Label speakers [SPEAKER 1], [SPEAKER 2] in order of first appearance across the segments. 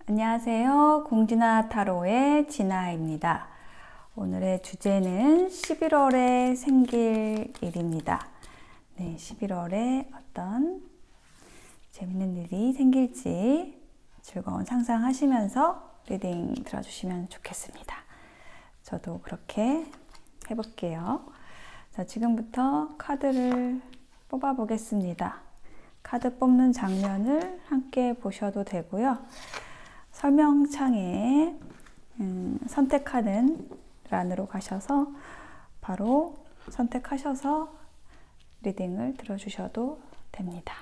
[SPEAKER 1] 안녕하세요. 공진아 타로의 진아입니다. 오늘의 주제는 11월에 생길 일입니다. 네, 11월에 어떤 재밌는 일이 생길지 즐거운 상상하시면서 리딩 들어주시면 좋겠습니다. 저도 그렇게 해볼게요. 자, 지금부터 카드를 뽑아 보겠습니다. 카드 뽑는 장면을 함께 보셔도 되고요. 설명창에 선택하는 란으로 가셔서 바로 선택하셔서 리딩을 들어주셔도 됩니다.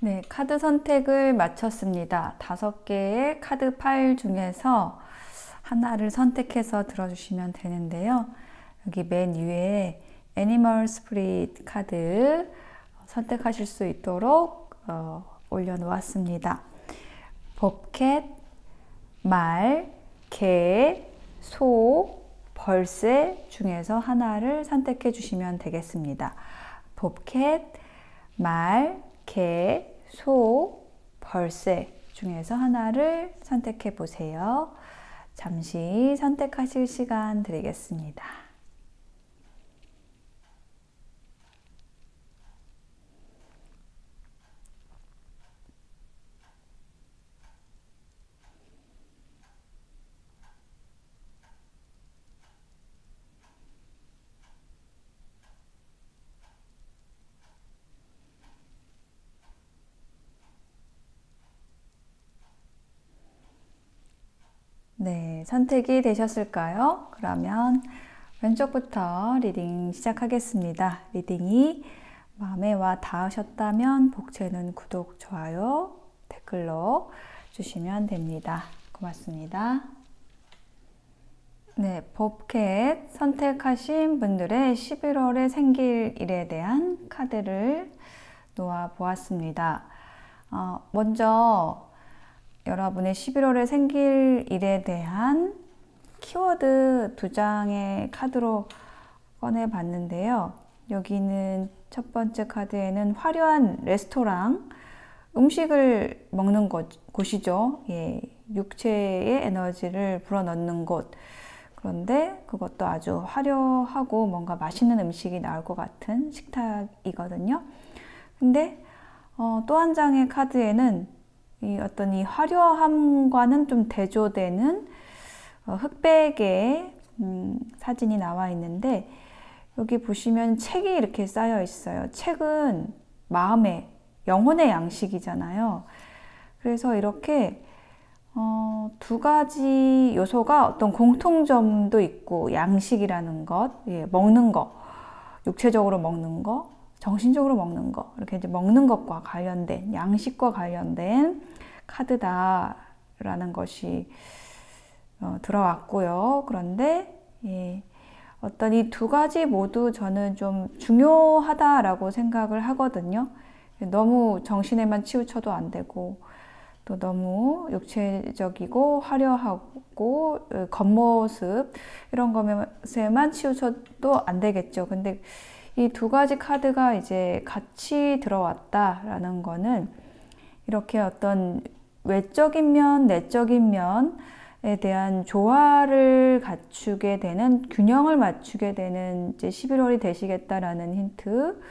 [SPEAKER 1] 네, 카드 선택을 마쳤습니다. 5개의 카드 파일 중에서 하나를 선택해서 들어주시면 되는데요. 여기 맨 위에 애니멀 스피릿 카드 선택하실 수 있도록 올려놓았습니다. 버켓, 말, 개, 소, 벌새 중에서 하나를 선택해 주시면 되겠습니다. 버켓, 말, 개, 소, 벌새 중에서 하나를 선택해 보세요. 잠시 선택하실 시간 드리겠습니다. 네, 선택이 되셨을까요? 그러면 왼쪽부터 리딩 시작하겠습니다. 리딩이 마음에 와 닿으셨다면 복채는 구독, 좋아요, 댓글로 주시면 됩니다. 고맙습니다. 네, 버켓 선택하신 분들의 11월에 생길 일에 대한 카드를 놓아 보았습니다. 먼저 여러분의 11월에 생길 일에 대한 키워드 2장의 카드로 꺼내 봤는데요. 여기는 첫 번째 카드에는 화려한 레스토랑, 음식을 먹는 곳이죠. 예, 육체의 에너지를 불어넣는 곳. 그런데 그것도 아주 화려하고 뭔가 맛있는 음식이 나올 것 같은 식탁이거든요. 근데 또 한 장의 카드에는 어떤 이 화려함과는 좀 대조되는 흑백의 사진이 나와 있는데, 여기 보시면 책이 이렇게 쌓여 있어요. 책은 마음의, 영혼의 양식이잖아요. 그래서 이렇게 2가지 요소가 어떤 공통점도 있고, 양식이라는 것, 예, 먹는 거, 육체적으로 먹는 거, 정신적으로 먹는 거, 이렇게 이제 먹는 것과 관련된, 양식과 관련된 카드다라는 것이 들어왔고요. 그런데 예, 어떤 이 2가지 모두 저는 좀 중요하다라고 생각을 하거든요. 너무 정신에만 치우쳐도 안 되고, 또 너무 육체적이고 화려하고 겉모습 이런 것에만 치우쳐도 안 되겠죠. 근데 이 2가지 카드가 이제 같이 들어왔다라는 거는 이렇게 어떤 외적인 면, 내적인 면에 대한 조화를 갖추게 되는, 균형을 맞추게 되는 이제 11월이 되시겠다라는 힌트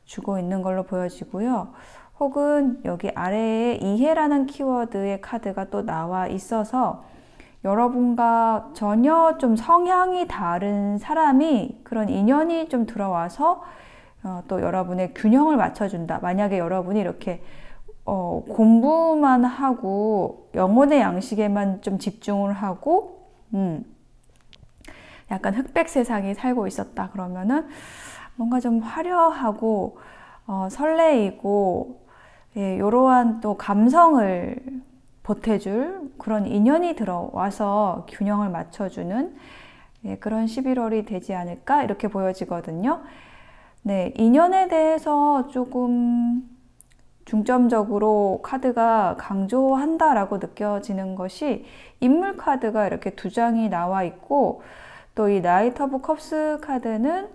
[SPEAKER 1] 주고 있는 걸로 보여지고요. 혹은 여기 아래에 이해라는 키워드의 카드가 또 나와 있어서 여러분과 전혀 좀 성향이 다른 사람이, 그런 인연이 좀 들어와서 또 여러분의 균형을 맞춰준다. 만약에 여러분이 이렇게 공부만 하고 영혼의 양식에만 좀 집중을 하고 약간 흑백 세상에 살고 있었다 그러면은 뭔가 좀 화려하고 설레이고, 예, 이러한 또 감성을 보태줄 그런 인연이 들어와서 균형을 맞춰주는, 예, 그런 11월이 되지 않을까 이렇게 보여지거든요. 네, 인연에 대해서 조금 중점적으로 카드가 강조한다라고 느껴지는 것이, 인물 카드가 이렇게 2장이 나와 있고, 또 이 나이트 오브 컵스 카드는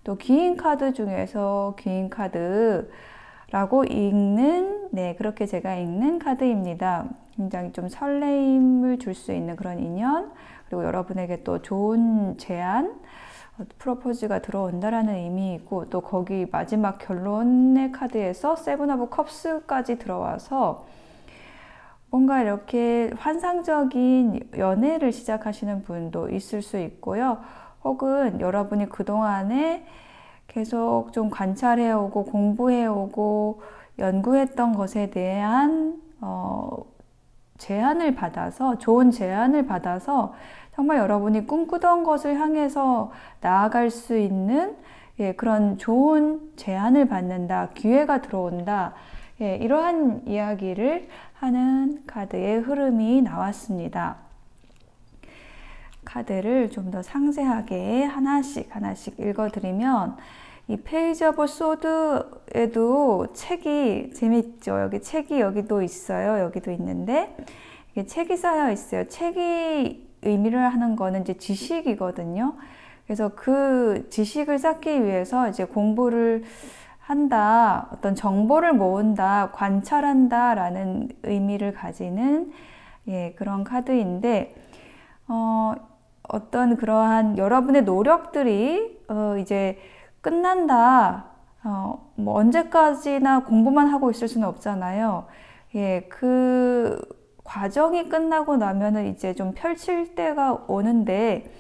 [SPEAKER 1] 또 귀인 카드 중에서 귀인 카드라고 읽는, 네, 그렇게 제가 읽는 카드입니다. 굉장히 좀 설레임을 줄 수 있는 그런 인연, 그리고 여러분에게 또 좋은 제안, 프로포즈가 들어온다라는 의미이고, 또 거기 마지막 결론의 카드에서 세븐 오브 컵스까지 들어와서 뭔가 이렇게 환상적인 연애를 시작하시는 분도 있을 수 있고요. 혹은 여러분이 그동안에 계속 좀 관찰해오고 공부해오고 연구했던 것에 대한 제안을 받아서, 좋은 제안을 받아서 정말 여러분이 꿈꾸던 것을 향해서 나아갈 수 있는, 예, 그런 좋은 제안을 받는다, 기회가 들어온다, 예, 이러한 이야기를 하는 카드의 흐름이 나왔습니다. 카드를 좀 더 상세하게 하나씩 읽어드리면, 이 페이지 오브 소드에도 책이 재밌죠. 여기 책이 여기도 있어요. 여기도 있는데 이게 책이 쌓여 있어요. 책이 의미를 하는 거는 이제 지식이거든요. 그래서 그 지식을 쌓기 위해서 이제 공부를 한다, 어떤 정보를 모은다, 관찰한다 라는 의미를 가지는, 예, 그런 카드인데, 어떤 그러한 여러분의 노력들이 이제 끝난다, 뭐 언제까지나 공부만 하고 있을 수는 없잖아요. 예, 그 과정이 끝나고 나면은 이제 좀 펼칠 때가 오는데,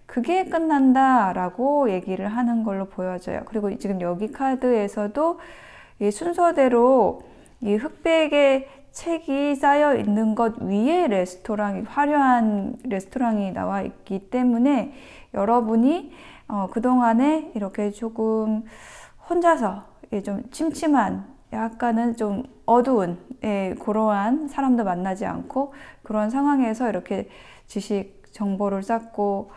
[SPEAKER 1] 그게 끝난다라고 얘기를 하는 걸로 보여져요. 그리고 지금 여기 카드에서도 이 순서대로 이 흑백의 책이 쌓여 있는 것 위에 레스토랑이, 화려한 레스토랑이 나와 있기 때문에 여러분이 그동안에 이렇게 조금 혼자서 좀 침침한, 약간은 좀 어두운, 예, 그러한 사람도 만나지 않고 그런 상황에서 이렇게 지식 정보를 쌓고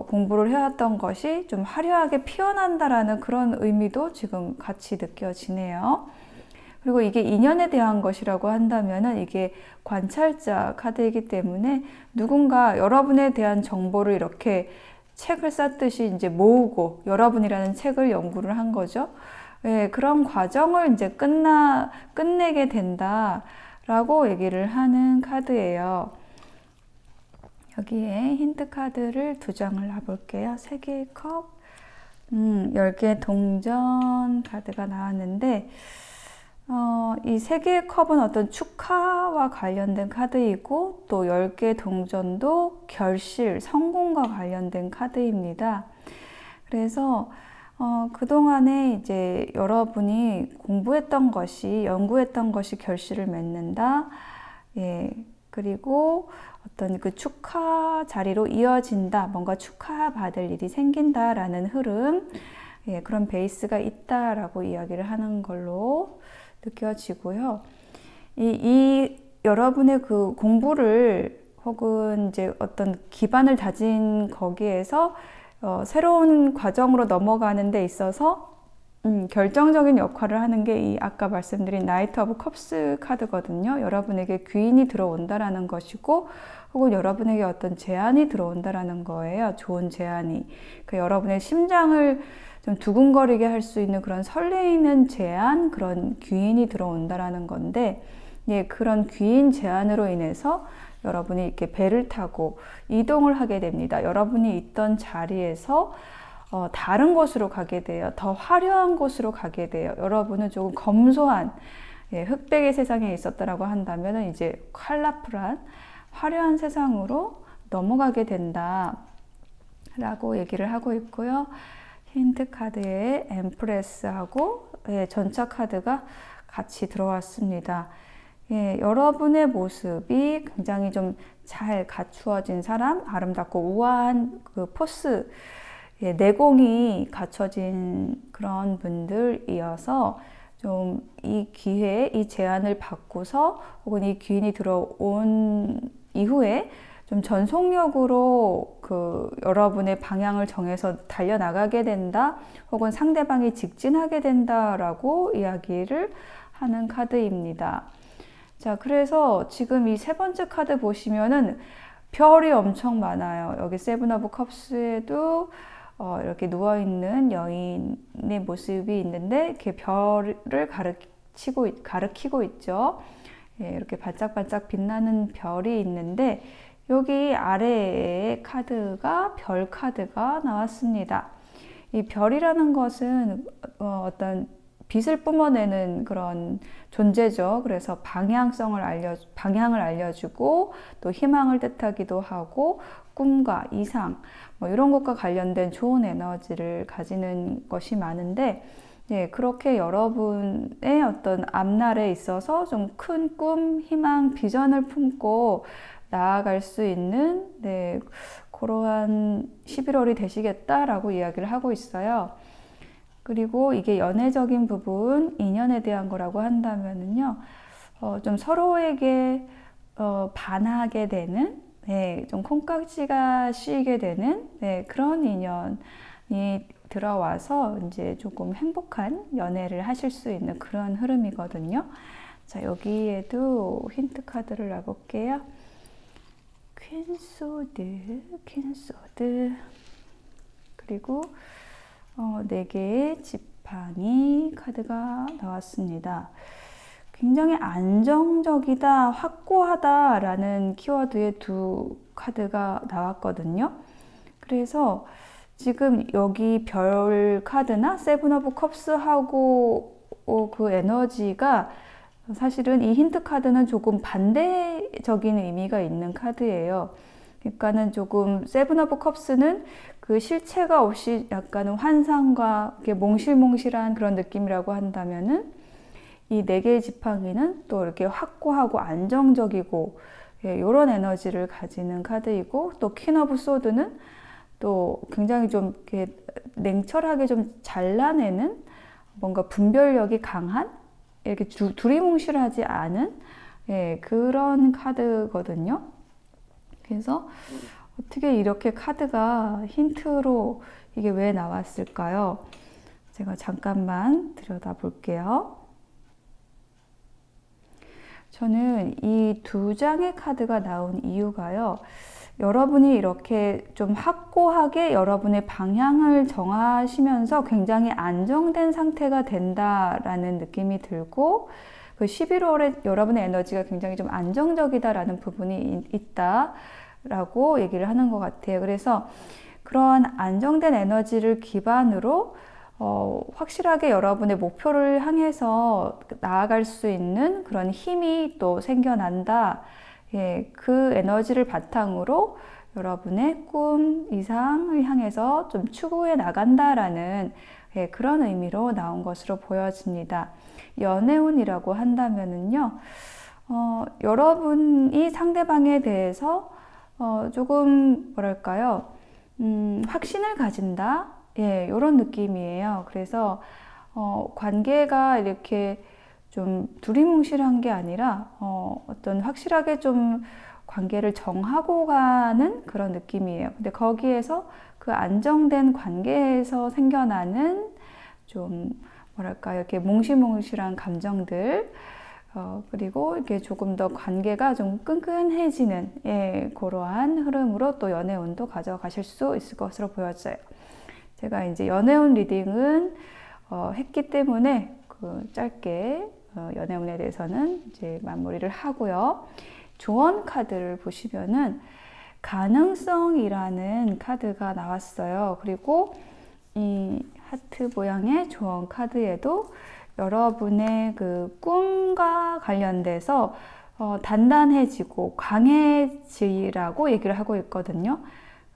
[SPEAKER 1] 공부를 해왔던 것이 좀 화려하게 피어난다라는 그런 의미도 지금 같이 느껴지네요. 그리고 이게 인연에 대한 것이라고 한다면은 이게 관찰자 카드이기 때문에 누군가 여러분에 대한 정보를 이렇게 책을 쌓듯이 이제 모으고 여러분이라는 책을 연구를 한 거죠. 예, 그런 과정을 이제 끝내게 된다라고 얘기를 하는 카드예요. 여기에 힌트 카드를 2장을 놔볼게요. 3개의 컵, 10개의 동전 카드가 나왔는데, 이 3개의 컵은 어떤 축하와 관련된 카드이고, 또 10개의 동전도 결실, 성공과 관련된 카드입니다. 그래서 그동안에 이제 여러분이 공부했던 것이, 연구했던 것이 결실을 맺는다. 예, 그리고 어떤 그 축하 자리로 이어진다. 뭔가 축하받을 일이 생긴다라는 흐름. 예, 그런 베이스가 있다라고 이야기를 하는 걸로 느껴지고요. 이 여러분의 그 공부를 혹은 이제 어떤 기반을 다진 거기에서 새로운 과정으로 넘어가는 데 있어서 결정적인 역할을 하는 게 이 아까 말씀드린 나이트 오브 컵스 카드거든요. 여러분에게 귀인이 들어온다라는 것이고, 혹은 여러분에게 어떤 제안이 들어온다라는 거예요. 좋은 제안이. 그 여러분의 심장을 좀 두근거리게 할 수 있는 그런 설레이는 제안, 그런 귀인이 들어온다라는 건데, 예, 그런 귀인 제안으로 인해서 여러분이 이렇게 배를 타고 이동을 하게 됩니다. 여러분이 있던 자리에서 다른 곳으로 가게 돼요. 더 화려한 곳으로 가게 돼요. 여러분은 조금 검소한, 예, 흑백의 세상에 있었다라고 한다면 이제 컬러풀한 화려한 세상으로 넘어가게 된다 라고 얘기를 하고 있고요. 힌트 카드에 엠프레스하고, 예, 전차 카드가 같이 들어왔습니다. 예, 여러분의 모습이 굉장히 좀 잘 갖추어진 사람, 아름답고 우아한 그 포스, 예, 내공이 갖춰진 그런 분들이어서 좀 이 기회, 이 제안을 받고서 혹은 이 귀인이 들어온 이후에 좀 전속력으로 그 여러분의 방향을 정해서 달려나가게 된다, 혹은 상대방이 직진하게 된다라고 이야기를 하는 카드입니다. 자, 그래서 지금 이 3번째 카드 보시면은 별이 엄청 많아요. 여기 세븐 오브 컵스에도 이렇게 누워있는 여인의 모습이 있는데, 이렇게 별을 가리키고 있죠. 예, 이렇게 반짝반짝 빛나는 별이 있는데, 여기 아래에 카드가 별 카드가 나왔습니다. 이 별이라는 것은 어떤 빛을 뿜어내는 그런 존재죠. 그래서 방향을 알려주고, 또 희망을 뜻하기도 하고, 꿈과 이상, 뭐 이런 것과 관련된 좋은 에너지를 가지는 것이 많은데, 예, 그렇게 여러분의 어떤 앞날에 있어서 좀 큰 꿈, 희망, 비전을 품고 나아갈 수 있는, 네, 그러한 11월이 되시겠다라고 이야기를 하고 있어요. 그리고 이게 연애적인 부분, 인연에 대한 거라고 한다면은요, 좀 서로에게 반하게 되는, 네, 좀 콩깍지가 씌이게 되는, 네, 그런 인연이 들어와서 이제 조금 행복한 연애를 하실 수 있는 그런 흐름이거든요. 자, 여기에도 힌트 카드를 놔볼게요. 퀸소드, 그리고 4개의 지팡이 카드가 나왔습니다. 굉장히 안정적이다, 확고하다 라는 키워드의 2 카드가 나왔거든요. 그래서 지금 여기 별 카드나 세븐 오브 컵스하고 그 에너지가, 사실은 이 힌트 카드는 조금 반대적인 의미가 있는 카드예요. 그러니까는 조금 세븐 오브 컵스는 그 실체가 없이 약간은 환상과 몽실몽실한 그런 느낌이라고 한다면은, 이 4개의 지팡이는 또 이렇게 확고하고 안정적이고, 예, 이런 에너지를 가지는 카드이고, 또 퀸 오브 소드는 또 굉장히 좀 이렇게 냉철하게 좀 잘라내는, 뭔가 분별력이 강한, 이렇게 두리뭉실하지 않은, 예, 그런 카드거든요. 그래서 어떻게 이렇게 카드가 힌트로 이게 왜 나왔을까요? 제가 잠깐만 들여다 볼게요. 저는 이 두 장의 카드가 나온 이유가요. 여러분이 이렇게 좀 확고하게 여러분의 방향을 정하시면서 굉장히 안정된 상태가 된다라는 느낌이 들고, 그 11월에 여러분의 에너지가 굉장히 좀 안정적이다라는 부분이 있다라고 얘기를 하는 것 같아요. 그래서 그러한 안정된 에너지를 기반으로 확실하게 여러분의 목표를 향해서 나아갈 수 있는 그런 힘이 또 생겨난다. 예, 그 에너지를 바탕으로 여러분의 꿈 이상을 향해서 좀 추구해 나간다라는 예, 그런 의미로 나온 것으로 보여집니다. 연애운이라고 한다면은요, 여러분이 상대방에 대해서 조금 뭐랄까요, 확신을 가진다. 예, 이런 느낌이에요. 그래서 관계가 이렇게 좀 두리뭉실한 게 아니라 어떤 확실하게 좀 관계를 정하고 가는 그런 느낌이에요. 근데 거기에서 그 안정된 관계에서 생겨나는 좀 뭐랄까 이렇게 몽실몽실한 감정들, 그리고 이렇게 조금 더 관계가 좀 끈끈해지는 예, 그러한 흐름으로 또 연애운도 가져가실 수 있을 것으로 보여져요. 제가 이제 연애운 리딩은 했기 때문에 그 짧게 연애운에 대해서는 이제 마무리를 하고요. 조언 카드를 보시면은 가능성이라는 카드가 나왔어요. 그리고 이 하트 모양의 조언 카드에도 여러분의 그 꿈과 관련돼서 단단해지고 강해지라고 얘기를 하고 있거든요.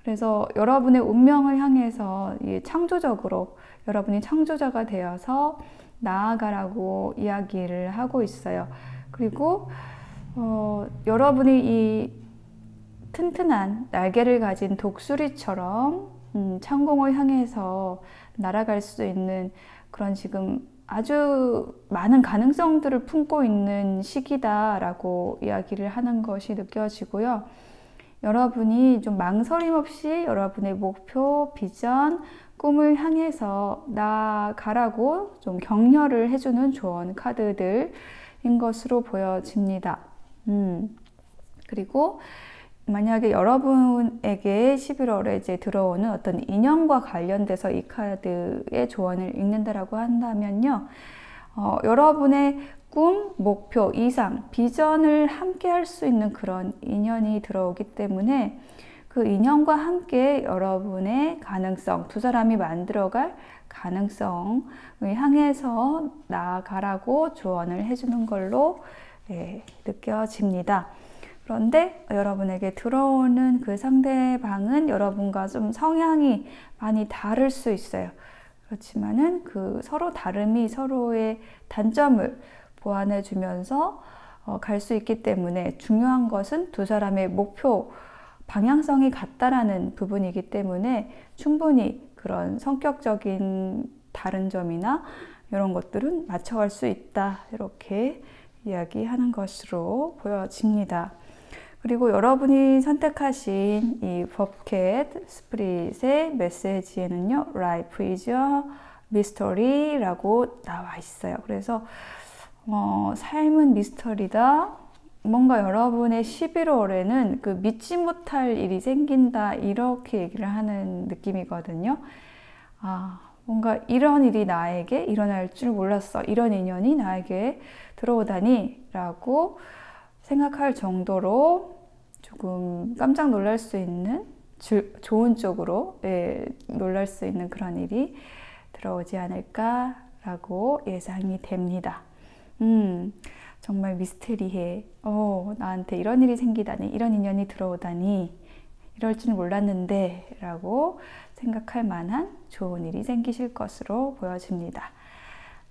[SPEAKER 1] 그래서 여러분의 운명을 향해서 창조적으로 여러분이 창조자가 되어서 나아가라고 이야기를 하고 있어요. 그리고 여러분이 이 튼튼한 날개를 가진 독수리처럼 창공을 향해서 날아갈 수 있는 그런 지금 아주 많은 가능성들을 품고 있는 시기다라고 이야기를 하는 것이 느껴지고요. 여러분이 좀 망설임 없이 여러분의 목표, 비전, 꿈을 향해서 나아가라고 좀 격려를 해주는 조언 카드들인 것으로 보여집니다. 그리고 만약에 여러분에게 11월에 이제 들어오는 어떤 인연과 관련돼서 이 카드의 조언을 읽는다라고 한다면요. 여러분의 꿈, 목표, 이상, 비전을 함께 할 수 있는 그런 인연이 들어오기 때문에 그 인연과 함께 여러분의 가능성, 두 사람이 만들어갈 가능성을 향해서 나아가라고 조언을 해주는 걸로 느껴집니다. 그런데 여러분에게 들어오는 그 상대방은 여러분과 좀 성향이 많이 다를 수 있어요. 그렇지만은 그 서로 다름이 서로의 단점을 보완해 주면서 갈 수 있기 때문에 중요한 것은 두 사람의 목표, 방향성이 같다라는 부분이기 때문에 충분히 그런 성격적인 다른 점이나 이런 것들은 맞춰갈 수 있다. 이렇게 이야기하는 것으로 보여집니다. 그리고 여러분이 선택하신 이 버켓 스프릿의 메시지에는요, Life is a mystery 라고 나와 있어요. 그래서 삶은 미스터리다. 뭔가 여러분의 11월에는 그 믿지 못할 일이 생긴다. 이렇게 얘기를 하는 느낌이거든요. 뭔가 이런 일이 나에게 일어날 줄 몰랐어. 이런 인연이 나에게 들어오다니 라고 생각할 정도로 조금 깜짝 놀랄 수 있는, 좋은 쪽으로 놀랄 수 있는 그런 일이 들어오지 않을까라고 예상이 됩니다. 정말 미스테리해. 나한테 이런 일이 생기다니, 이런 인연이 들어오다니, 이럴 줄 몰랐는데 라고 생각할 만한 좋은 일이 생기실 것으로 보여집니다.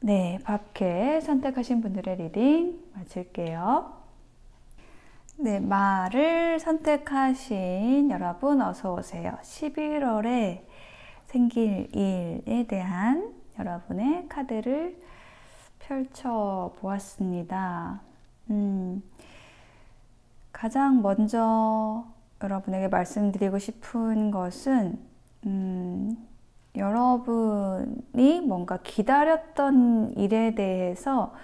[SPEAKER 1] 네, 밥캣 선택하신 분들의 리딩 마칠게요. 네, 말을 선택하신 여러분 어서 오세요. 11월에 생길 일에 대한 여러분의 카드를 펼쳐 보았습니다. 가장 먼저 여러분에게 말씀드리고 싶은 것은 여러분이 뭔가 기다렸던 일에 대해서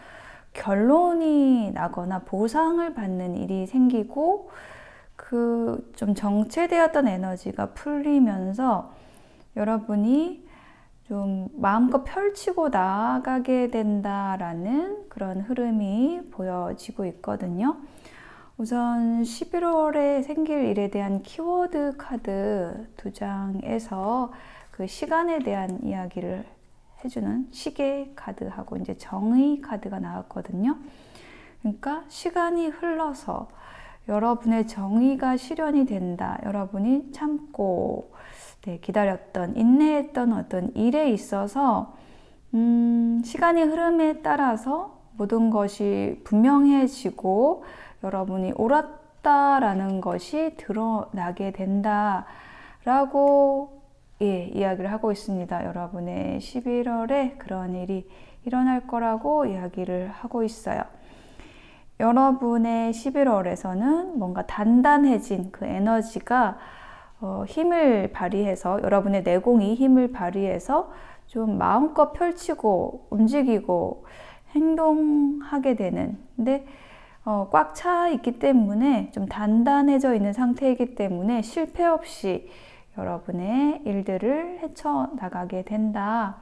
[SPEAKER 1] 결론이 나거나 보상을 받는 일이 생기고 그 좀 정체되었던 에너지가 풀리면서 여러분이 좀 마음껏 펼치고 나아가게 된다라는 그런 흐름이 보여지고 있거든요. 우선 11월에 생길 일에 대한 키워드 카드 2장에서 그 시간에 대한 이야기를 해주는 시계 카드하고 이제 정의 카드가 나왔거든요. 그러니까 시간이 흘러서 여러분의 정의가 실현이 된다. 여러분이 참고 기다렸던, 인내했던 어떤 일에 있어서 시간의 흐름에 따라서 모든 것이 분명해지고 여러분이 옳았다라는 것이 드러나게 된다라고 이야기를 하고 있습니다. 여러분의 11월에 그런 일이 일어날 거라고 이야기를 하고 있어요. 여러분의 11월에서는 뭔가 단단해진 그 에너지가 힘을 발휘해서 여러분의 내공이 힘을 발휘해서 좀 마음껏 펼치고 움직이고 행동하게 되는, 근데 꽉 차 있기 때문에 좀 단단해져 있는 상태이기 때문에 실패 없이 여러분의 일들을 헤쳐나가게 된다.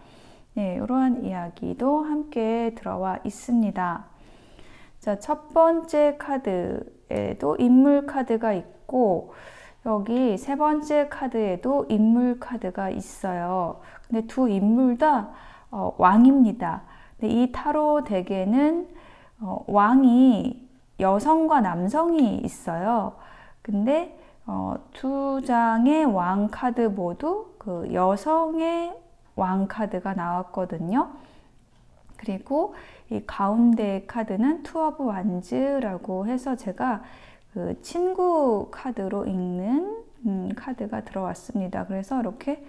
[SPEAKER 1] 네, 이러한 이야기도 함께 들어와 있습니다. 자, 첫 번째 카드에도 인물 카드가 있고 여기 세 번째 카드에도 인물 카드가 있어요. 근데 두 인물 다 왕입니다. 근데 이 타로 덱에는 왕이 여성과 남성이 있어요. 근데 두 장의 왕 카드 모두 그 여성의 왕 카드가 나왔거든요. 그리고 이 가운데 카드는 투 오브 완즈라고 해서 제가 그 친구 카드로 읽는 카드가 들어왔습니다. 그래서 이렇게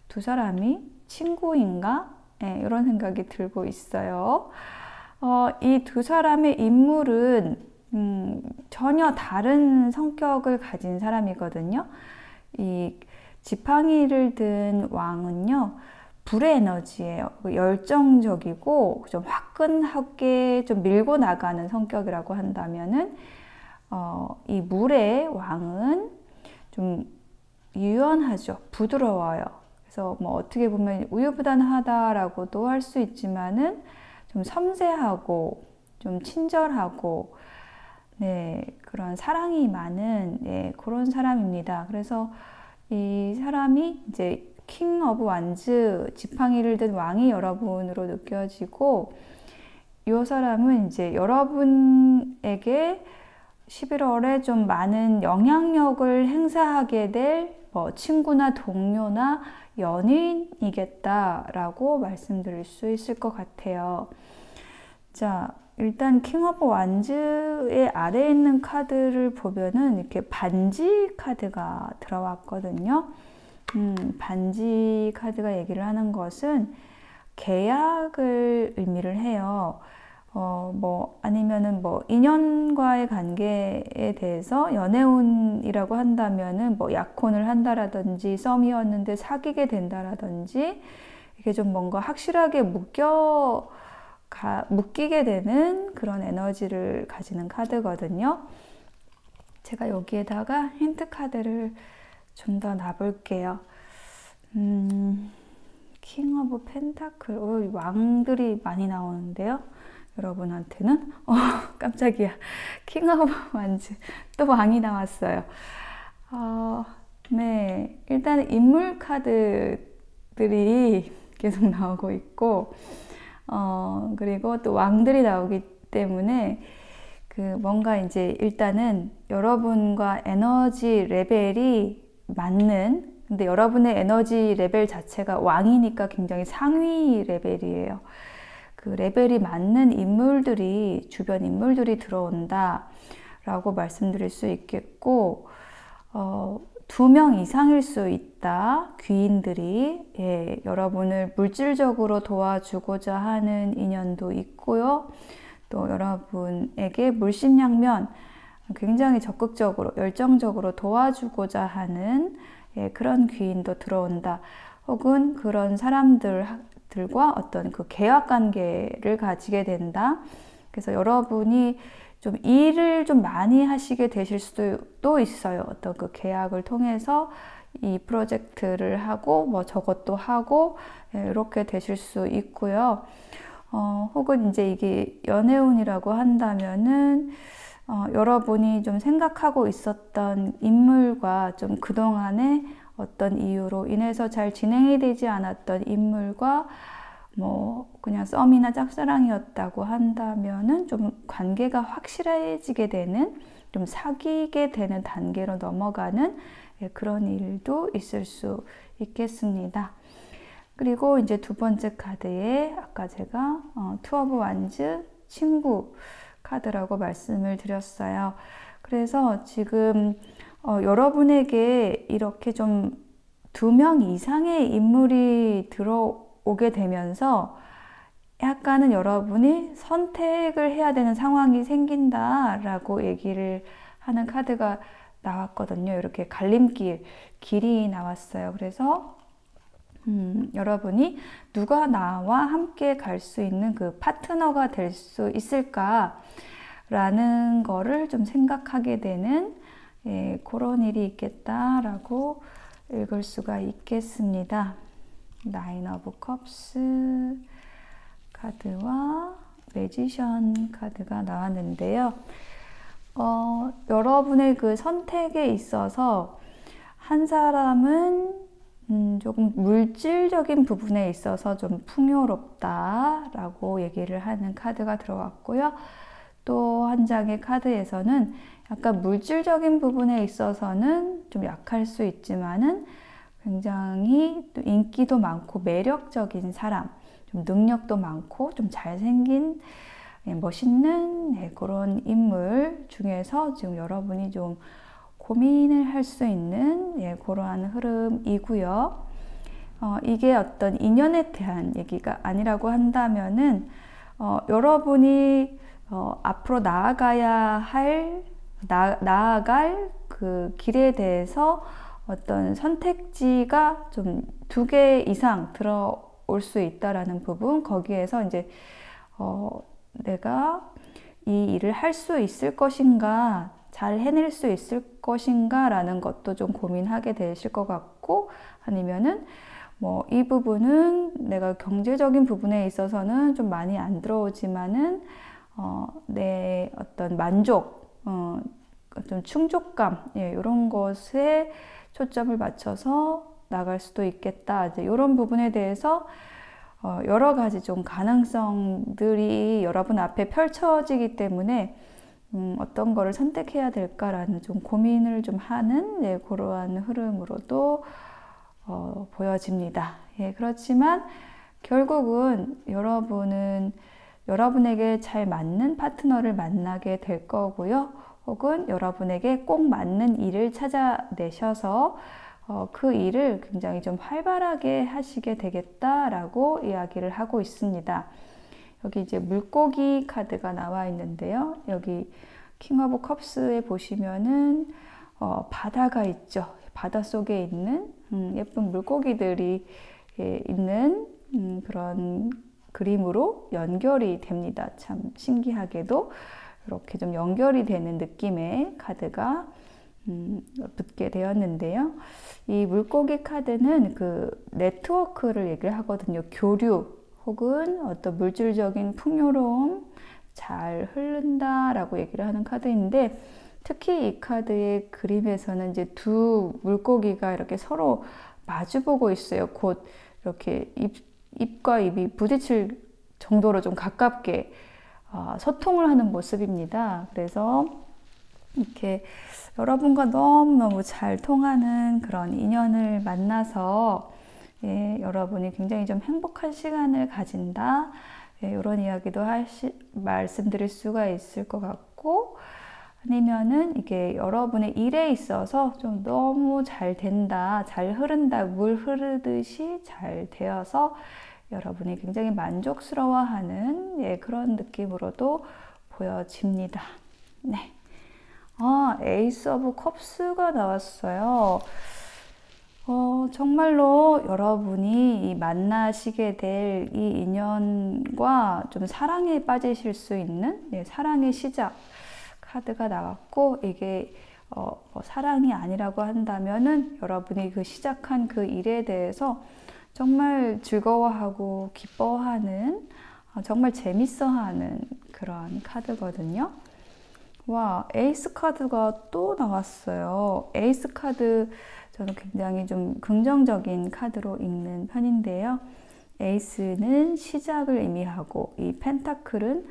[SPEAKER 1] 두 사람이 친구인가? 네, 이런 생각이 들고 있어요. 이 두 사람의 인물은 전혀 다른 성격을 가진 사람이거든요. 이 지팡이를 든 왕은요, 불의 에너지예요. 열정적이고 좀 화끈하게 좀 밀고 나가는 성격이라고 한다면은 이 물의 왕은 좀 유연하죠. 부드러워요. 그래서 뭐 어떻게 보면 우유부단하다라고도 할 수 있지만은 좀 섬세하고 좀 친절하고 그런 사랑이 많은 그런 사람입니다. 그래서 이 사람이 이제 킹 오브 완즈, 지팡이를 든 왕이 여러분으로 느껴지고, 이 사람은 이제 여러분에게 11월에 좀 많은 영향력을 행사하게 될 친구나 동료나 연인이겠다라고 말씀드릴 수 있을 것 같아요. 자, 일단 킹 오브 완즈의 아래에 있는 카드를 보면은 이렇게 반지 카드가 들어왔거든요. 반지 카드가 얘기를 하는 것은 계약을 의미를 해요. 아니면은 인연과의 관계에 대해서 연애운이라고 한다면은 약혼을 한다라든지 썸이었는데 사귀게 된다라든지 이게 좀 뭔가 확실하게 묶이게 되는 그런 에너지를 가지는 카드거든요. 제가 여기에다가 힌트 카드를 좀 더 놔볼게요. 킹 오브 펜타클, 왕들이 많이 나오는데요. 여러분한테는 깜짝이야. 킹 오브 완즈, 또 왕이 나왔어요. 네, 일단 인물 카드들이 계속 나오고 있고, 그리고 또 왕들이 나오기 때문에 뭔가 이제 일단은 여러분과 에너지 레벨이 맞는, 근데 여러분의 에너지 레벨 자체가 왕이니까 굉장히 상위 레벨이에요. 그 레벨이 맞는 인물들이, 주변 인물들이 들어온다 라고 말씀드릴 수 있겠고, 2명 이상일 수 있다. 귀인들이 여러분을 물질적으로 도와주고자 하는 인연도 있고요. 또 여러분에게 물심양면 굉장히 적극적으로 열정적으로 도와주고자 하는 그런 귀인도 들어온다. 혹은 그런 사람들과 어떤 그 계약 관계를 가지게 된다. 그래서 여러분이 좀 일을 좀 많이 하시게 되실 수도 있어요. 어떤 그 계약을 통해서 이 프로젝트를 하고 뭐 저것도 하고 이렇게 되실 수 있고요. 혹은 이제 이게 연애운이라고 한다면은 여러분이 좀 생각하고 있었던 인물과 좀 그동안에 어떤 이유로 인해서 잘 진행이 되지 않았던 인물과 뭐 그냥 썸이나 짝사랑이었다고 한다면은 좀 관계가 확실해지게 되는, 좀 사귀게 되는 단계로 넘어가는 그런 일도 있을 수 있겠습니다. 그리고 이제 두 번째 카드에 아까 제가 투 오브 완즈, 친구 카드라고 말씀을 드렸어요. 그래서 지금 여러분에게 이렇게 좀 2명 이상의 인물이 들어오게 되면서 약간은 여러분이 선택을 해야 되는 상황이 생긴다라고 얘기를 하는 카드가 나왔거든요. 이렇게 갈림길, 길이 나왔어요. 그래서 여러분이 누가 나와 함께 갈 수 있는 그 파트너가 될 수 있을까 라는 거를 좀 생각하게 되는 그런 일이 있겠다라고 읽을 수가 있겠습니다. 나인 오브 컵스 카드와 매지션 카드가 나왔는데요. 여러분의 그 선택에 있어서 한 사람은 조금 물질적인 부분에 있어서 좀 풍요롭다라고 얘기를 하는 카드가 들어왔고요. 또 한 장의 카드에서는 약간 물질적인 부분에 있어서는 좀 약할 수 있지만은 굉장히 또 인기도 많고 매력적인 사람, 좀 능력도 많고 좀 잘생긴 멋있는 그런 인물 중에서 지금 여러분이 좀 고민을 할 수 있는 그러한 흐름이고요. 이게 어떤 인연에 대한 얘기가 아니라고 한다면은 여러분이 앞으로 나아갈 그 길에 대해서 어떤 선택지가 좀 2개 이상 들어올 수 있다라는 부분, 거기에서 이제 내가 이 일을 할 수 있을 것인가, 잘 해낼 수 있을 것인가 라는 것도 좀 고민하게 되실 것 같고, 아니면은 뭐 이 부분은 내가 경제적인 부분에 있어서는 좀 많이 안 들어오지만은 내 어떤 만족, 좀 충족감, 이런 것에 초점을 맞춰서 나갈 수도 있겠다. 이제 이런 부분에 대해서 여러 가지 좀 가능성들이 여러분 앞에 펼쳐지기 때문에 어떤 거를 선택해야 될까라는 좀 고민을 좀 하는 그러한 흐름으로도 보여집니다. 그렇지만 결국은 여러분은 여러분에게 잘 맞는 파트너를 만나게 될 거고요. 혹은 여러분에게 꼭 맞는 일을 찾아내셔서 그 일을 굉장히 좀 활발하게 하시게 되겠다라고 이야기를 하고 있습니다. 여기 이제 물고기 카드가 나와 있는데요. 여기 킹 오브 컵스에 보시면은 바다가 있죠. 바다 속에 있는 예쁜 물고기들이 있는 그런 그림으로 연결이 됩니다. 참 신기하게도 이렇게 좀 연결이 되는 느낌의 카드가 붙게 되었는데요. 이 물고기 카드는 그 네트워크를 얘기를 하거든요. 교류 혹은 어떤 물질적인 풍요로움, 잘 흐른다라고 얘기를 하는 카드인데, 특히 이 카드의 그림에서는 이제 2 물고기가 이렇게 서로 마주보고 있어요. 곧 이렇게 입과 입이 부딪힐 정도로 좀 가깝게 소통을 하는 모습입니다. 그래서 이렇게 여러분과 너무너무 잘 통하는 그런 인연을 만나서 여러분이 굉장히 좀 행복한 시간을 가진다. 이런 이야기도 말씀드릴 수가 있을 것 같고, 아니면은 이게 여러분의 일에 있어서 좀 너무 잘 된다, 잘 흐른다, 물 흐르듯이 잘 되어서 여러분이 굉장히 만족스러워하는 그런 느낌으로도 보여집니다. 네. 에이스 오브 컵스가 나왔어요. 정말로 여러분이 만나시게 될 이 인연과 좀 사랑에 빠지실 수 있는 사랑의 시작 카드가 나왔고, 이게 뭐 사랑이 아니라고 한다면은 여러분이 그 시작한 그 일에 대해서 정말 즐거워하고 기뻐하는, 정말 재밌어하는 그런 카드거든요. 와, 에이스 카드가 또 나왔어요. 에이스 카드 저는 굉장히 좀 긍정적인 카드로 읽는 편인데요. 에이스는 시작을 의미하고, 이 펜타클은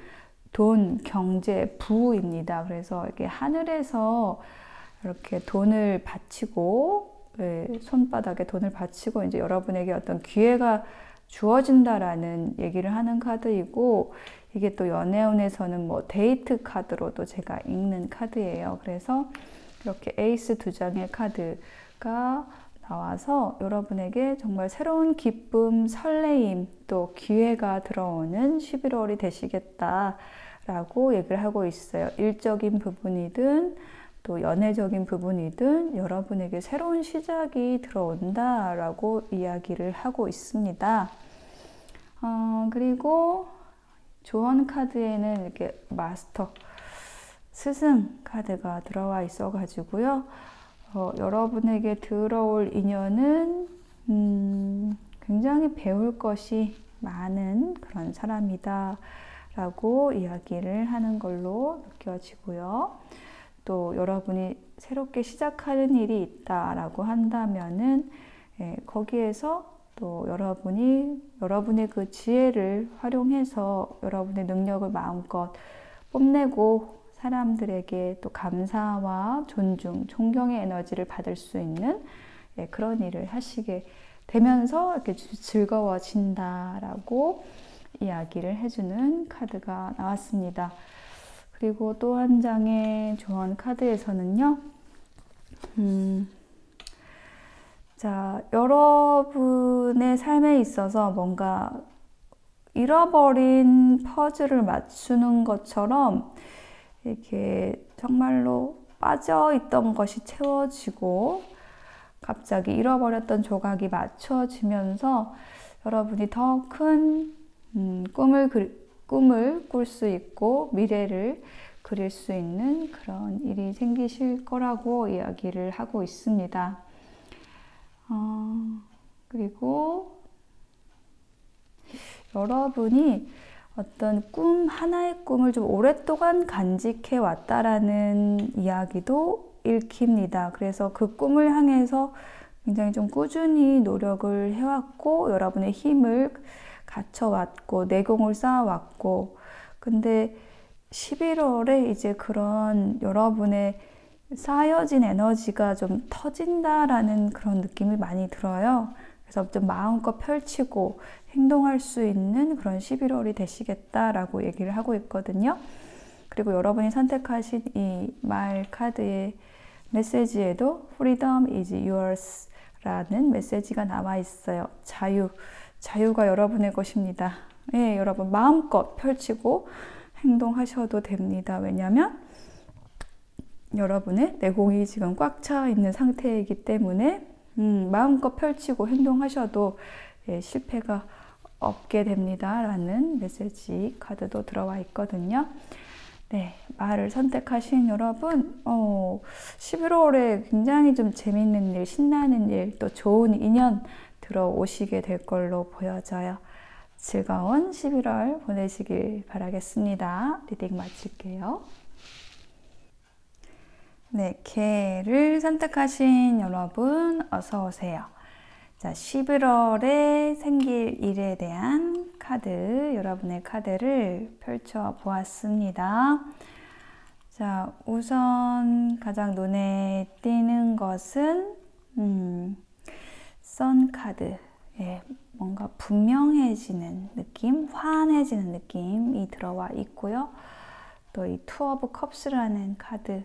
[SPEAKER 1] 돈, 경제, 부입니다. 그래서 이렇게 하늘에서 이렇게 돈을 바치고, 손바닥에 돈을 바치고 이제 여러분에게 어떤 기회가 주어진다라는 얘기를 하는 카드이고, 이게 또 연애운에서는 뭐 데이트 카드로도 제가 읽는 카드예요. 그래서 이렇게 에이스 두 장의 카드가 나와서 여러분에게 정말 새로운 기쁨, 설레임, 또 기회가 들어오는 11월이 되시겠다라고 얘기를 하고 있어요. 일적인 부분이든 또 연애적인 부분이든 여러분에게 새로운 시작이 들어온다라고 이야기를 하고 있습니다. 그리고 조언 카드에는 이렇게 마스터, 스승 카드가 들어와 있어 가지고요. 여러분에게 들어올 인연은 굉장히 배울 것이 많은 그런 사람이다 라고 이야기를 하는 걸로 느껴지고요. 또 여러분이 새롭게 시작하는 일이 있다라고 한다면은 거기에서 또 여러분의 그 지혜를 활용해서 여러분의 능력을 마음껏 뽐내고 사람들에게 또 감사와 존중, 존경의 에너지를 받을 수 있는 그런 일을 하시게 되면서 이렇게 즐거워진다라고 이야기를 해주는 카드가 나왔습니다. 그리고 또 한 장의 조언 카드에서는요, 자, 여러분의 삶에 있어서 뭔가 잃어버린 퍼즐을 맞추는 것처럼 이렇게 정말로 빠져있던 것이 채워지고 갑자기 잃어버렸던 조각이 맞춰지면서 여러분이 더 큰 꿈을 꿀 수 있고 미래를 그릴 수 있는 그런 일이 생기실 거라고 이야기를 하고 있습니다. 그리고 여러분이 어떤 하나의 꿈을 좀 오랫동안 간직해 왔다라는 이야기도 읽힙니다. 그래서 그 꿈을 향해서 굉장히 좀 꾸준히 노력을 해왔고, 여러분의 힘을 갖춰왔고, 내공을 쌓아왔고, 근데 11월에 이제 그런 여러분의 쌓여진 에너지가 좀 터진다라는 그런 느낌이 많이 들어요. 그래서 좀 마음껏 펼치고 행동할 수 있는 그런 11월이 되시겠다라고 얘기를 하고 있거든요. 그리고 여러분이 선택하신 이 말 카드의 메시지에도 Freedom is yours 라는 메시지가 나와 있어요. 자유가 여러분의 것입니다. 예, 여러분 마음껏 펼치고 행동하셔도 됩니다. 왜냐하면 여러분의 내공이 지금 꽉 차 있는 상태이기 때문에 마음껏 펼치고 행동하셔도 실패가 없게 됩니다 라는 메시지 카드도 들어와 있거든요. 네, 말을 선택하신 여러분, 11월에 굉장히 좀 재밌는 일, 신나는 일, 또 좋은 인연 들어오시게 될 걸로 보여져요. 즐거운 11월 보내시길 바라겠습니다. 리딩 마칠게요. 네, 개를 선택하신 여러분 어서 오세요. 자, 11월에 생길 일에 대한 카드, 여러분의 카드를 펼쳐 보았습니다. 자, 우선 가장 눈에 띄는 것은 선 카드. 예, 뭔가 분명해지는 느낌, 환해지는 느낌이 들어와 있고요. 또 이 투 오브 컵스라는 카드,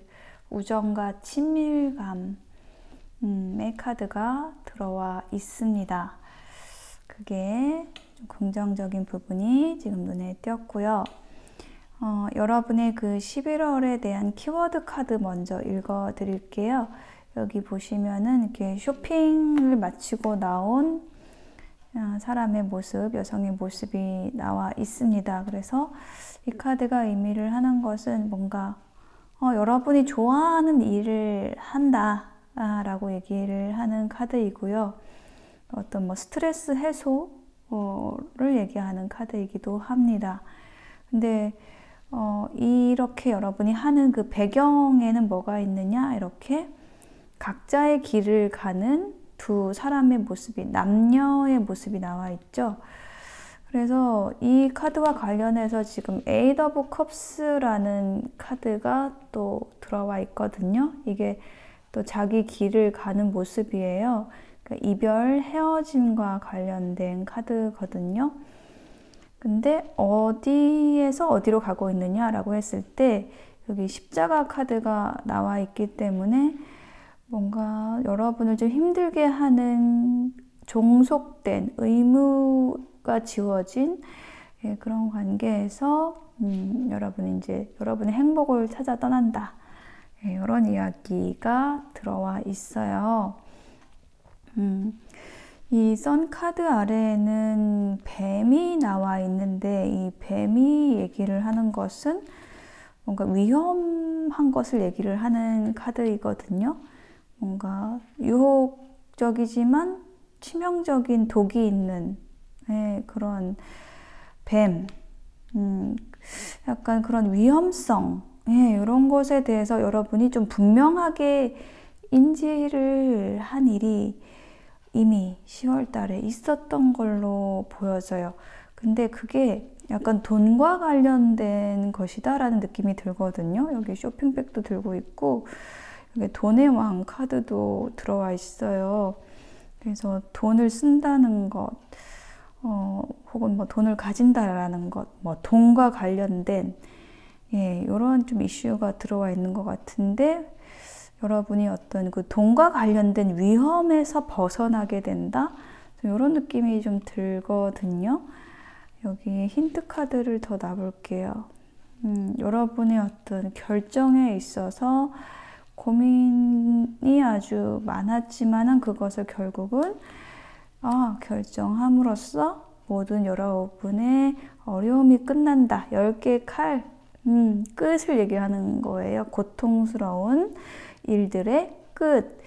[SPEAKER 1] 우정과 친밀감의 카드가 들어와 있습니다. 그게 좀 긍정적인 부분이 지금 눈에 띄었고요. 여러분의 그 11월에 대한 키워드 카드 먼저 읽어 드릴게요. 여기 보시면은 이렇게 쇼핑을 마치고 나온 사람의 모습, 여성의 모습이 나와 있습니다. 그래서 이 카드가 의미를 하는 것은 뭔가 여러분이 좋아하는 일을 한다 라고 얘기를 하는 카드이고요. 어떤 뭐 스트레스 해소를 얘기하는 카드이기도 합니다. 근데 이렇게 여러분이 하는 그 배경에는 뭐가 있느냐? 이렇게 각자의 길을 가는 두 사람의 모습이, 남녀의 모습이 나와 있죠. 그래서 이 카드와 관련해서 지금 에이트 오브 컵스라는 카드가 또 들어와 있거든요. 이게 또 자기 길을 가는 모습이에요. 그러니까 이별, 헤어짐과 관련된 카드거든요. 근데 어디에서 어디로 가고 있느냐라고 했을 때 여기 십자가 카드가 나와 있기 때문에 뭔가 여러분을 좀 힘들게 하는 종속된 의무가 지워진 그런 관계에서 여러분이 이제 여러분의 행복을 찾아 떠난다. 이런 이야기가 들어와 있어요. 이 선 카드 아래에는 뱀이 나와 있는데 이 뱀이 얘기를 하는 것은 뭔가 위험한 것을 얘기를 하는 카드이거든요. 뭔가 유혹적이지만 치명적인 독이 있는 그런 뱀, 약간 그런 위험성, 이런 것에 대해서 여러분이 좀 분명하게 인지를 한 일이 이미 10월 달에 있었던 걸로 보여져요. 근데 그게 약간 돈과 관련된 것이다 라는 느낌이 들거든요. 여기 쇼핑백도 들고 있고 여기 돈의 왕 카드도 들어와 있어요. 그래서 돈을 쓴다는 것, 혹은 뭐 돈을 가진다라는 것, 뭐 돈과 관련된 이런 좀 이슈가 들어와 있는 것 같은데 여러분이 어떤 그 돈과 관련된 위험에서 벗어나게 된다? 이런 느낌이 좀 들거든요. 여기 힌트 카드를 더 놔볼게요. 여러분의 어떤 결정에 있어서 고민이 아주 많았지만은 그것을 결국은 결정함으로써 모든 여러분의 어려움이 끝난다. 10개의 칼, 끝을 얘기하는 거예요. 고통스러운 일들의 끝.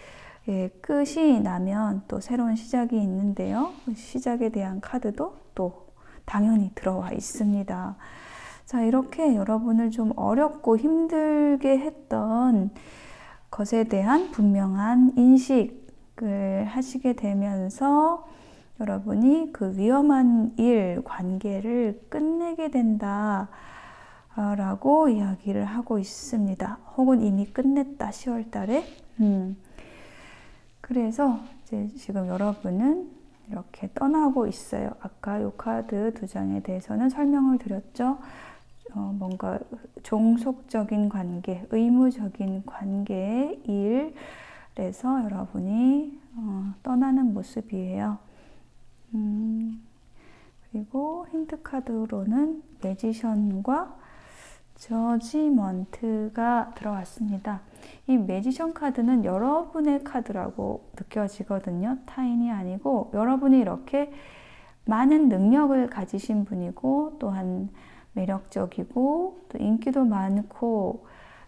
[SPEAKER 1] 끝이 나면 또 새로운 시작이 있는데요. 시작에 대한 카드도 또 당연히 들어와 있습니다. 자, 이렇게 여러분을 좀 어렵고 힘들게 했던 것에 대한 분명한 인식을 하시게 되면서 여러분이 그 위험한 일, 관계를 끝내게 된다 라고 이야기를 하고 있습니다. 혹은 이미 끝냈다, 10월 달에. 그래서 이제 지금 여러분은 이렇게 떠나고 있어요. 아까 이 카드 두 장에 대해서는 설명을 드렸죠. 뭔가 종속적인 관계, 의무적인 관계의 일에서 여러분이 떠나는 모습이에요. 그리고 힌트 카드로는 매지션과 저지먼트가 들어왔습니다. 이 매지션 카드는 여러분의 카드라고 느껴지거든요. 타인이 아니고 여러분이 이렇게 많은 능력을 가지신 분이고 또한 매력적이고 또 인기도 많고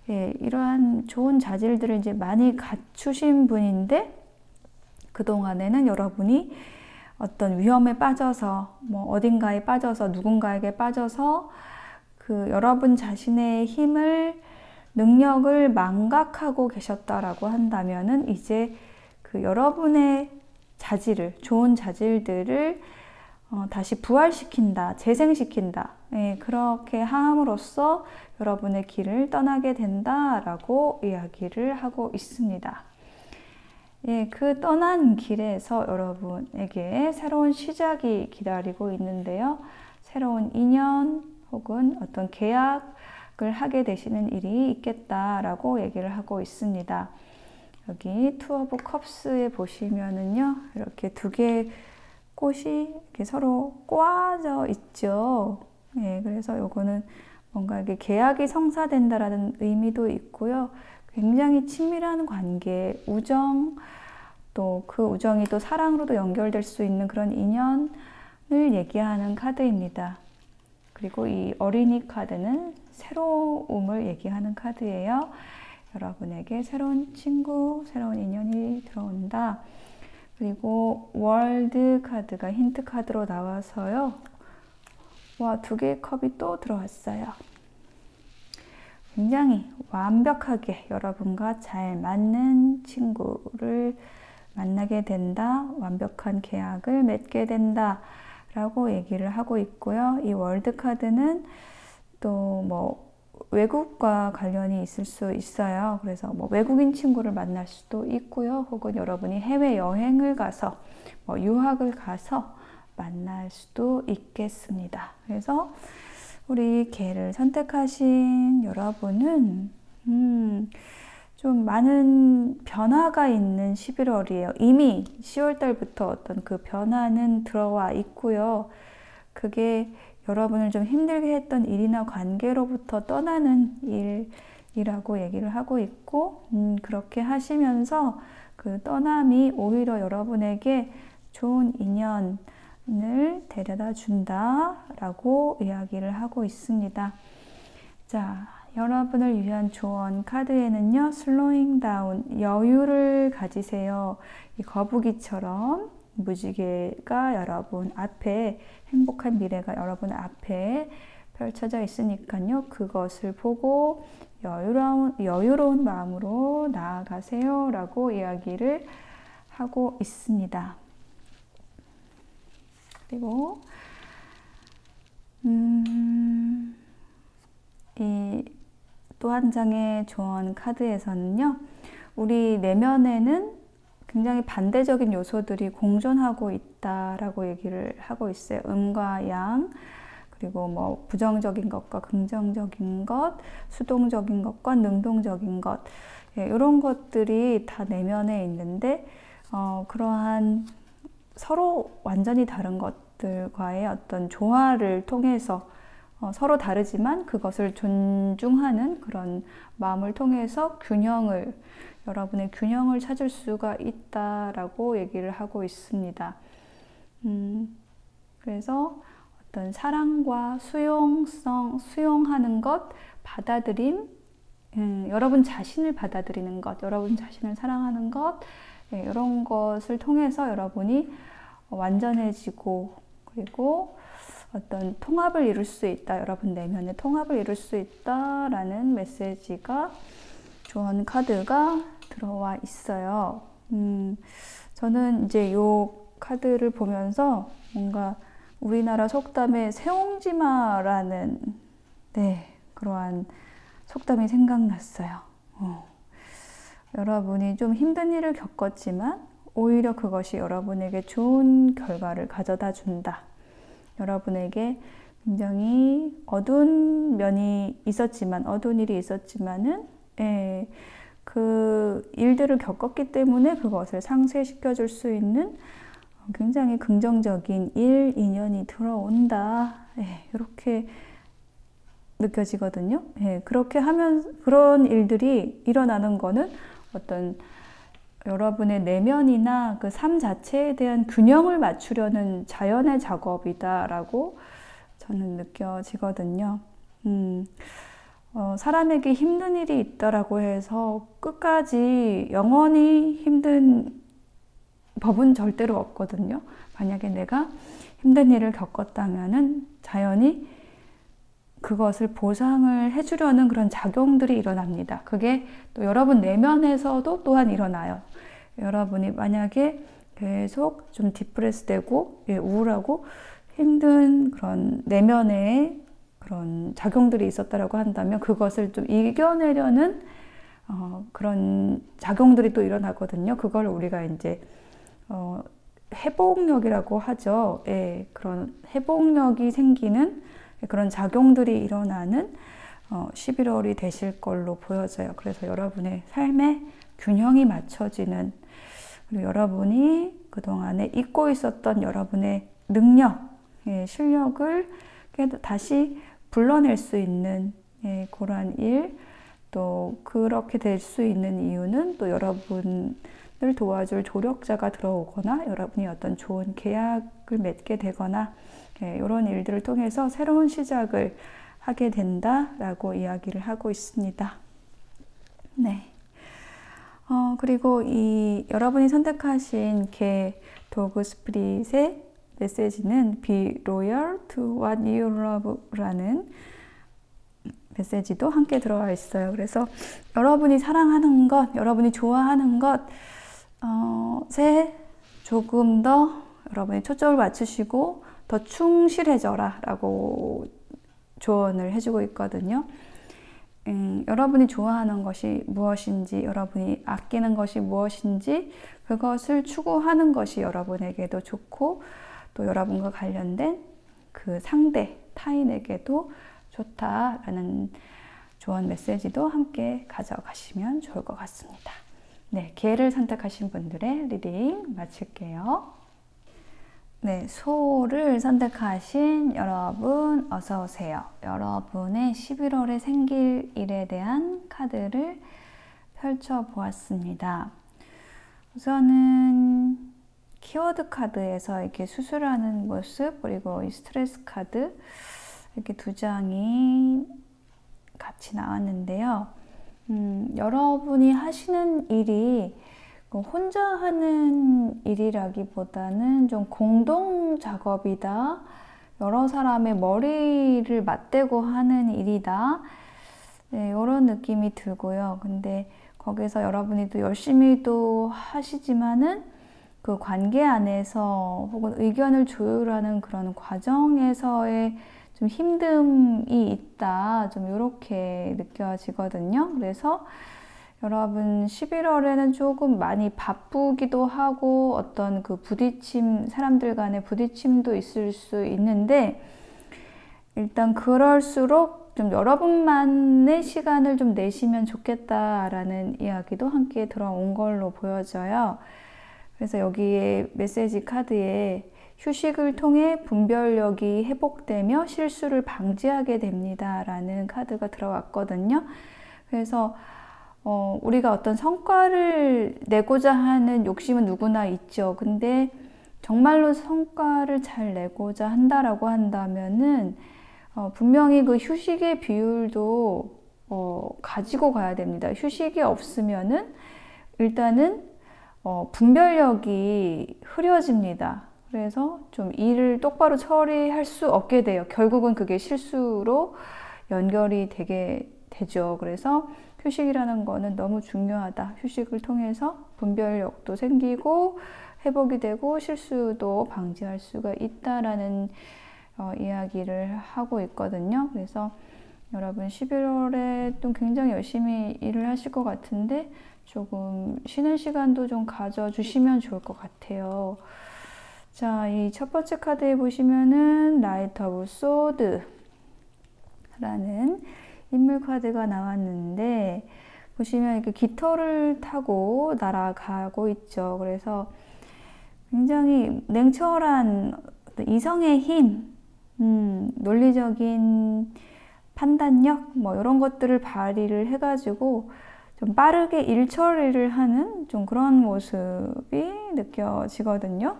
[SPEAKER 1] 이러한 좋은 자질들을 이제 많이 갖추신 분인데 그동안에는 여러분이 어떤 위험에 빠져서 뭐 어딘가에 빠져서 누군가에게 빠져서 그 여러분 자신의 힘을 능력을 망각하고 계셨다라고 한다면은 이제 그 여러분의 자질을 좋은 자질들을 다시 부활시킨다, 재생시킨다. 그렇게 함으로써 여러분의 길을 떠나게 된다라고 이야기를 하고 있습니다. 그 떠난 길에서 여러분에게 새로운 시작이 기다리고 있는데요. 새로운 인연 혹은 어떤 계약을 하게 되시는 일이 있겠다라고 얘기를 하고 있습니다. 여기 투 오브 컵스에 보시면은요, 이렇게 두 개의 꽃이 이렇게 서로 꽂아 있죠. 그래서 요거는 뭔가 이게 계약이 성사된다라는 의미도 있고요. 굉장히 친밀한 관계, 우정, 또 그 우정이 또 사랑으로도 연결될 수 있는 그런 인연을 얘기하는 카드입니다. 그리고 이 어린이 카드는 새로움을 얘기하는 카드예요. 여러분에게 새로운 친구, 새로운 인연이 들어온다. 그리고 월드 카드가 힌트 카드로 나와서요. 와, 2개의 컵이 또 들어왔어요. 굉장히 완벽하게 여러분과 잘 맞는 친구를 만나게 된다. 완벽한 계약을 맺게 된다. 라고 얘기를 하고 있고요. 이 월드 카드는 또 뭐 외국과 관련이 있을 수 있어요. 그래서 뭐 외국인 친구를 만날 수도 있고요. 혹은 여러분이 해외여행을 가서 뭐 유학을 가서 만날 수도 있겠습니다. 그래서 우리 개를 선택하신 여러분은 좀 많은 변화가 있는 11월이에요. 이미 10월 달부터 어떤 그 변화는 들어와 있고요. 그게 여러분을 좀 힘들게 했던 일이나 관계로부터 떠나는 일이라고 얘기를 하고 있고, 그렇게 하시면서 그 떠남이 오히려 여러분에게 좋은 인연을 데려다 준다라고 이야기를 하고 있습니다. 자, 여러분을 위한 조언 카드에는요, 슬로잉 다운, 여유를 가지세요. 이 거북이처럼 무지개가 여러분 앞에, 행복한 미래가 여러분 앞에 펼쳐져 있으니까요, 그것을 보고 여유로운 마음으로 나아가세요 라고 이야기를 하고 있습니다. 그리고 이 또 한 장의 조언 카드에서는요, 우리 내면에는 굉장히 반대적인 요소들이 공존하고 있다라고 얘기를 하고 있어요. 음과 양, 그리고 뭐 부정적인 것과 긍정적인 것, 수동적인 것과 능동적인 것, 이런 것들이 다 내면에 있는데, 그러한 서로 완전히 다른 것들과의 어떤 조화를 통해서 서로 다르지만 그것을 존중하는 그런 마음을 통해서 여러분의 균형을 찾을 수가 있다라고 얘기를 하고 있습니다. 그래서 어떤 사랑과 수용하는 것, 받아들임, 여러분 자신을 받아들이는 것, 여러분 자신을 사랑하는 것, 이런 것을 통해서 여러분이 완전해지고, 그리고 어떤 통합을 이룰 수 있다. 여러분 내면의 통합을 이룰 수 있다라는 메시지가, 조언 카드가 들어와 있어요. 저는 이제 이 카드를 보면서 뭔가 우리나라 속담에 새옹지마라는 그러한 속담이 생각났어요. 여러분이 좀 힘든 일을 겪었지만 오히려 그것이 여러분에게 좋은 결과를 가져다 준다. 여러분에게 굉장히 어두운 면이 있었지만, 어두운 일이 있었지만은, 그 일들을 겪었기 때문에 그것을 상쇄시켜 줄 수 있는 굉장히 긍정적인 인연이 들어온다. 이렇게 느껴지거든요. 그렇게 하면, 그런 일들이 일어나는 거는 어떤 여러분의 내면이나 그 삶 자체에 대한 균형을 맞추려는 자연의 작업이다라고 저는 느껴지거든요. 사람에게 힘든 일이 있다라고 해서 끝까지 영원히 힘든 법은 절대로 없거든요. 만약에 내가 힘든 일을 겪었다면은 자연히 그것을 보상을 해주려는 그런 작용들이 일어납니다. 그게 또 여러분 내면에서도 또한 일어나요. 여러분이 만약에 계속 좀 디프레스 되고 우울하고 힘든 그런 내면의 그런 작용들이 있었다라고 한다면 그것을 좀 이겨내려는 그런 작용들이 또 일어나거든요. 그걸 우리가 이제 회복력이라고 하죠. 그런 회복력이 생기는 그런 작용들이 일어나는 11월이 되실 걸로 보여져요. 그래서 여러분의 삶에 균형이 맞춰지는, 그리고 여러분이 그동안에 잊고 있었던 여러분의 능력, 실력을 다시 불러낼 수 있는 그러한 일, 또 그렇게 될 수 있는 이유는 또 여러분을 도와줄 조력자가 들어오거나 여러분이 어떤 좋은 계약을 맺게 되거나 이런 일들을 통해서 새로운 시작을 하게 된다라고 이야기를 하고 있습니다. 네. 그리고 이 여러분이 선택하신 개 도그 스피릿의 메시지는 Be loyal to what you love라는 메시지도 함께 들어와 있어요. 그래서 여러분이 사랑하는 것, 여러분이 좋아하는 것에 조금 더 여러분이 초점을 맞추시고 더 충실해져라 라고 조언을 해주고 있거든요. 여러분이 좋아하는 것이 무엇인지, 여러분이 아끼는 것이 무엇인지 그것을 추구하는 것이 여러분에게도 좋고 또 여러분과 관련된 그 상대, 타인에게도 좋다라는 조언 메시지도 함께 가져가시면 좋을 것 같습니다. 네, 개를 선택하신 분들의 리딩 마칠게요. 네, 소를 선택하신 여러분 어서 오세요. 여러분의 11월에 생길 일에 대한 카드를 펼쳐보았습니다. 우선은 키워드 카드에서 이렇게 수술하는 모습, 그리고 이 스트레스 카드 이렇게 두 장이 같이 나왔는데요. 여러분이 하시는 일이 혼자 하는 일이라기보다는 좀 공동 작업이다. 여러 사람의 머리를 맞대고 하는 일이다. 네, 이런 느낌이 들고요. 근데 거기서 여러분이 또 열심히 또 하시지만은 그 관계 안에서 혹은 의견을 조율하는 그런 과정에서의 좀 힘듦이 있다. 좀 이렇게 느껴지거든요. 그래서 여러분 11월에는 조금 많이 바쁘기도 하고 어떤 그 부딪힘, 사람들 간의 부딪힘도 있을 수 있는데 일단 그럴수록 좀 여러분만의 시간을 좀 내시면 좋겠다라는 이야기도 함께 들어온 걸로 보여져요. 그래서 여기에 메시지 카드에 휴식을 통해 분별력이 회복되며 실수를 방지하게 됩니다 라는 카드가 들어왔거든요. 그래서 우리가 어떤 성과를 내고자 하는 욕심은 누구나 있죠. 근데 정말로 성과를 잘 내고자 한다라고 한다면은 분명히 그 휴식의 비율도 가지고 가야 됩니다. 휴식이 없으면은 일단은 분별력이 흐려집니다. 그래서 좀 일을 똑바로 처리할 수 없게 돼요. 결국은 그게 실수로 연결이 되게 되죠. 그래서 휴식이라는 거는 너무 중요하다. 휴식을 통해서 분별력도 생기고 회복이 되고 실수도 방지할 수가 있다라는 이야기를 하고 있거든요. 그래서 여러분 11월에 또 굉장히 열심히 일을 하실 것 같은데 조금 쉬는 시간도 좀 가져주시면 좋을 것 같아요. 자, 이 첫 번째 카드에 보시면은 라이트 오브 소드 라는 인물 카드가 나왔는데 보시면 이렇게 깃털을 타고 날아가고 있죠. 그래서 굉장히 냉철한 이성의 힘, 논리적인 판단력 뭐 이런 것들을 발휘를 해가지고 좀 빠르게 일 처리를 하는 좀 그런 모습이 느껴지거든요.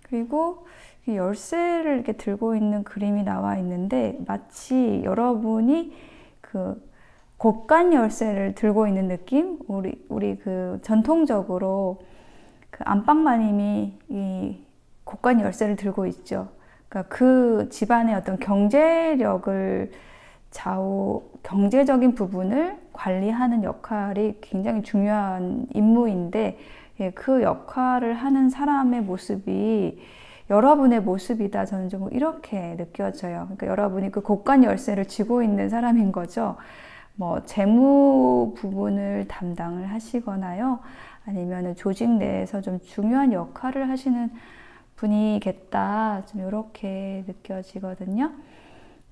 [SPEAKER 1] 그리고 열쇠를 이렇게 들고 있는 그림이 나와 있는데 마치 여러분이 그 곡간 열쇠를 들고 있는 느낌? 우리 그 전통적으로 그 안방마님이 이 곡간 열쇠를 들고 있죠. 그러니까 그 집안의 어떤 경제력을 경제적인 부분을 관리하는 역할이 굉장히 중요한 임무인데 그 역할을 하는 사람의 모습이 여러분의 모습이다. 저는 좀 이렇게 느껴져요. 그러니까 여러분이 그 곡간 열쇠를 쥐고 있는 사람인 거죠. 뭐 재무 부분을 담당을 하시거나요. 아니면 조직 내에서 좀 중요한 역할을 하시는 분이겠다. 좀 이렇게 느껴지거든요.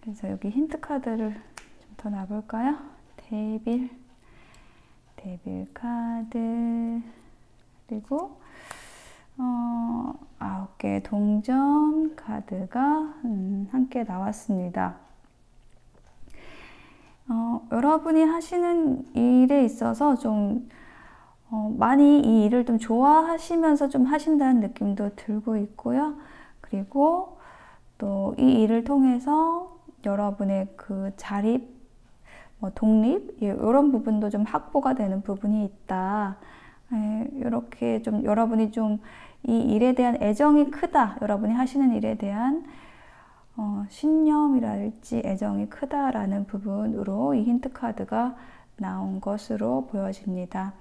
[SPEAKER 1] 그래서 여기 힌트 카드를 좀 더 놔볼까요? 데빌 카드 그리고 9개의 동전 카드가 함께 나왔습니다. 여러분이 하시는 일에 있어서 좀 많이 이 일을 좀 좋아하시면서 좀 하신다는 느낌도 들고 있고요. 그리고 또 이 일을 통해서 여러분의 그 자립, 독립, 이런 부분도 좀 확보가 되는 부분이 있다. 이렇게 좀 여러분이 좀 이 일에 대한 애정이 크다. 여러분이 하시는 일에 대한 신념이랄지 애정이 크다라는 부분으로 이 힌트 카드가 나온 것으로 보여집니다.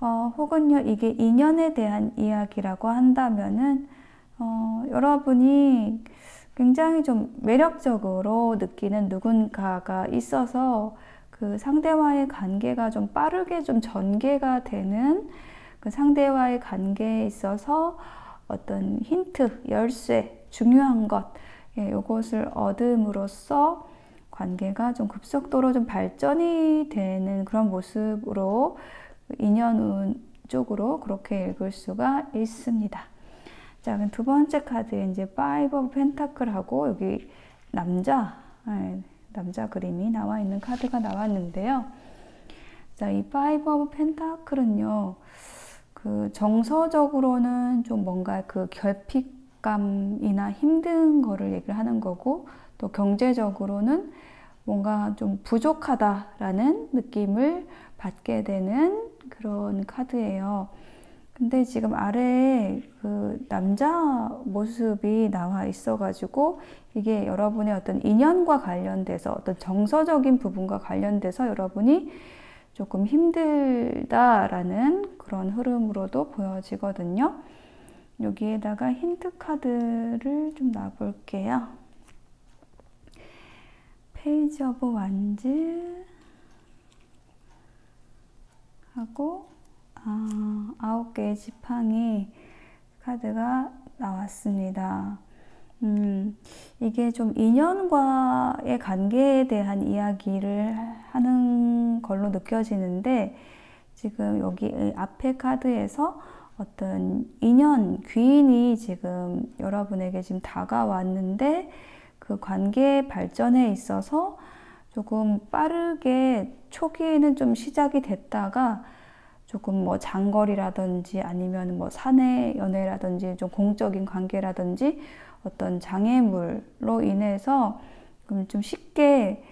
[SPEAKER 1] 혹은요, 이게 인연에 대한 이야기라고 한다면은, 여러분이 굉장히 좀 매력적으로 느끼는 누군가가 있어서 그 상대와의 관계가 좀 빠르게 좀 전개가 되는 그 상대와의 관계에 있어서 어떤 힌트, 열쇠, 중요한 것, 이것을 얻음으로써 관계가 좀 급속도로 좀 발전이 되는 그런 모습으로 인연운 쪽으로 그렇게 읽을 수가 있습니다. 자, 그럼 두 번째 카드에 이제 파이브 오브 펜타클하고 여기 남자 그림이 나와 있는 카드가 나왔는데요. 자, 이 파이브 오브 펜타클은요, 그 정서적으로는 좀 뭔가 그 결핍감이나 힘든 거를 얘기를 하는 거고, 또 경제적으로는 뭔가 좀 부족하다라는 느낌을 받게 되는 그런 카드예요. 근데 지금 아래에 그 남자 모습이 나와 있어가지고 이게 여러분의 어떤 인연과 관련돼서 어떤 정서적인 부분과 관련돼서 여러분이 조금 힘들다라는 그런 흐름으로도 보여지거든요. 여기에다가 힌트 카드를 좀 놔볼게요. 페이지 오브 완즈 하고 9개의 지팡이 카드가 나왔습니다. 이게 좀 인연과의 관계에 대한 이야기를 하는 걸로 느껴지는데, 지금 여기 앞에 카드에서 어떤 인연, 귀인이 지금 여러분에게 지금 다가왔는데 그 관계 발전에 있어서 조금 빠르게 초기에는 좀 시작이 됐다가 조금 뭐 장거리라든지 아니면 뭐 사내 연애라든지 좀 공적인 관계라든지 어떤 장애물로 인해서 좀 쉽게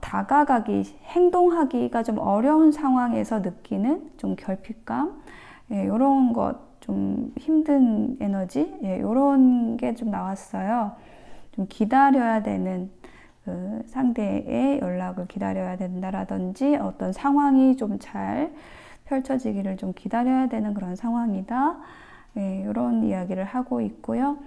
[SPEAKER 1] 다가가기, 행동하기가 좀 어려운 상황에서 느끼는 좀 결핍감, 이런 것, 좀 힘든 에너지, 이런 게 좀 나왔어요. 좀 기다려야 되는, 그 상대의 연락을 기다려야 된다라든지 어떤 상황이 좀 잘 펼쳐지기를 좀 기다려야 되는 그런 상황이다. 이런 이야기를 하고 있고요.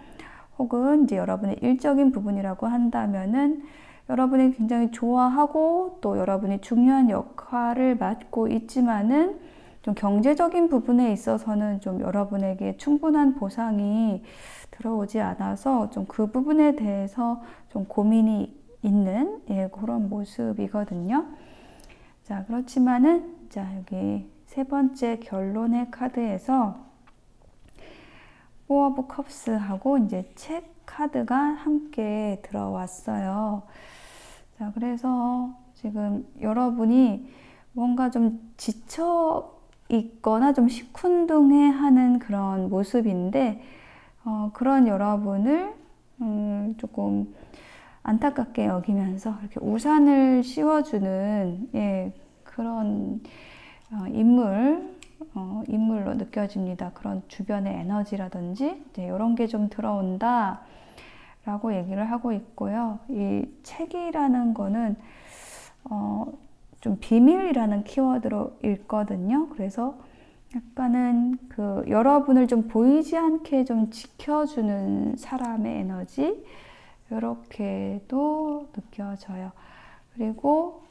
[SPEAKER 1] 혹은 이제 여러분의 일적인 부분이라고 한다면은 여러분이 굉장히 좋아하고 또 여러분이 중요한 역할을 맡고 있지만은 좀 경제적인 부분에 있어서는 좀 여러분에게 충분한 보상이 들어오지 않아서 좀 그 부분에 대해서 좀 고민이 있는 그런 모습이거든요. 자, 그렇지만은 자, 여기 세 번째 결론의 카드에서 포 오브 컵스하고 이제 책 카드가 함께 들어왔어요. 자, 그래서 지금 여러분이 뭔가 좀 지쳐 있거나 좀 시큰둥해 하는 그런 모습인데, 그런 여러분을 조금 안타깝게 여기면서 이렇게 우산을 씌워주는 그런 인물로 느껴집니다. 그런 주변의 에너지라든지 이런 게 좀 들어온다 라고 얘기를 하고 있고요. 이 책이라는 거는 좀 비밀이라는 키워드로 읽거든요. 그래서 약간은 그 여러분을 좀 보이지 않게 좀 지켜주는 사람의 에너지, 이렇게도 느껴져요. 그리고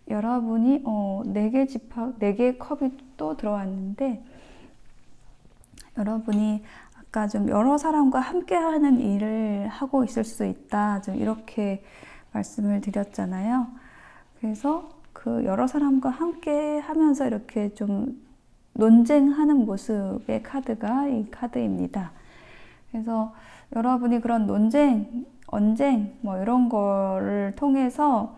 [SPEAKER 1] 여러분이 4개 컵이 또 들어왔는데, 여러분이 아까 좀 여러 사람과 함께 하는 일을 하고 있을 수 있다, 좀 이렇게 말씀을 드렸잖아요. 그래서 그 여러 사람과 함께 하면서 이렇게 좀 논쟁하는 모습의 카드가 이 카드입니다. 그래서 여러분이 그런 논쟁, 언쟁, 뭐 이런 거를 통해서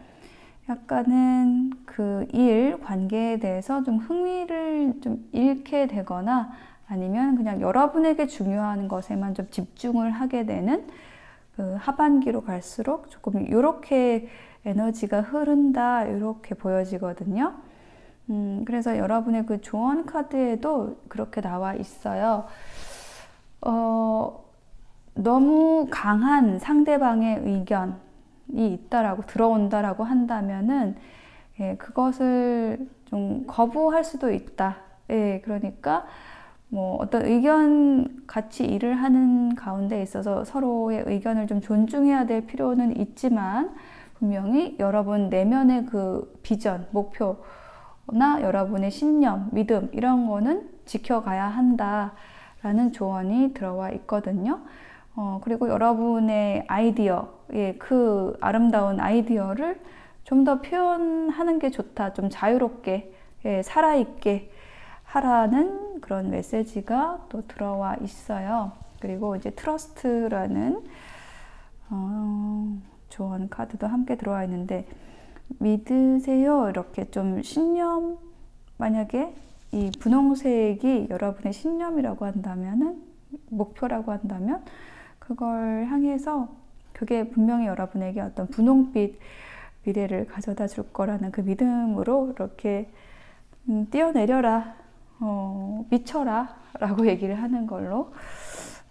[SPEAKER 1] 약간은 그 일, 관계에 대해서 좀 흥미를 좀 잃게 되거나 아니면 그냥 여러분에게 중요한 것에만 좀 집중을 하게 되는 그 하반기로 갈수록 조금 이렇게 에너지가 흐른다 이렇게 보여지거든요. 그래서 여러분의 그 조언 카드에도 그렇게 나와 있어요. 너무 강한 상대방의 의견이 있다라고 들어온다라고 한다면은 예, 그것을 좀 거부할 수도 있다. 예, 그러니까 뭐 어떤 의견 같이 일을 하는 가운데 있어서 서로의 의견을 좀 존중해야 될 필요는 있지만 분명히 여러분 내면의 그 비전, 목표나 여러분의 신념, 믿음 이런 거는 지켜가야 한다라는 조언이 들어와 있거든요. 그리고 여러분의 아이디어, 예, 그 아름다운 아이디어를 좀 더 표현하는 게 좋다. 좀 자유롭게, 예, 살아있게 하라는 그런 메시지가 또 들어와 있어요. 그리고 이제 트러스트라는 조언 카드도 함께 들어와 있는데 믿으세요. 이렇게 좀 신념, 만약에 이 분홍색이 여러분의 신념이라고 한다면은 목표라고 한다면 그걸 향해서 그게 분명히 여러분에게 어떤 분홍빛 미래를 가져다 줄 거라는 그 믿음으로 이렇게 뛰어내려라, 미쳐라 라고 얘기를 하는 걸로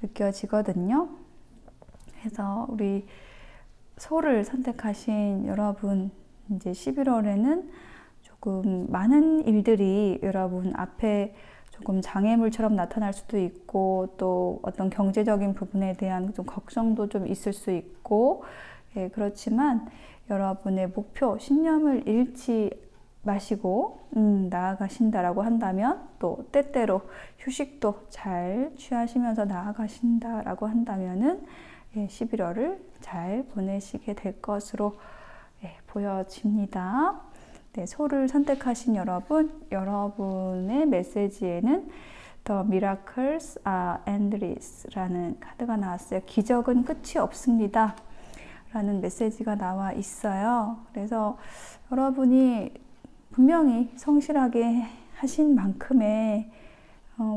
[SPEAKER 1] 느껴지거든요. 그래서 우리 소를 선택하신 여러분, 이제 11월에는 조금 많은 일들이 여러분 앞에 조금 장애물처럼 나타날 수도 있고 또 어떤 경제적인 부분에 대한 좀 걱정도 좀 있을 수 있고, 예, 그렇지만 여러분의 목표, 신념을 잃지 마시고 나아가신다라고 한다면 또 때때로 휴식도 잘 취하시면서 나아가신다라고 한다면은 예, 11월을 잘 보내시게 될 것으로 예, 보여집니다. 네, 소를 선택하신 여러분, 여러분의 메시지에는 The Miracles are endless 라는 카드가 나왔어요. 기적은 끝이 없습니다 라는 메시지가 나와 있어요. 그래서 여러분이 분명히 성실하게 하신 만큼의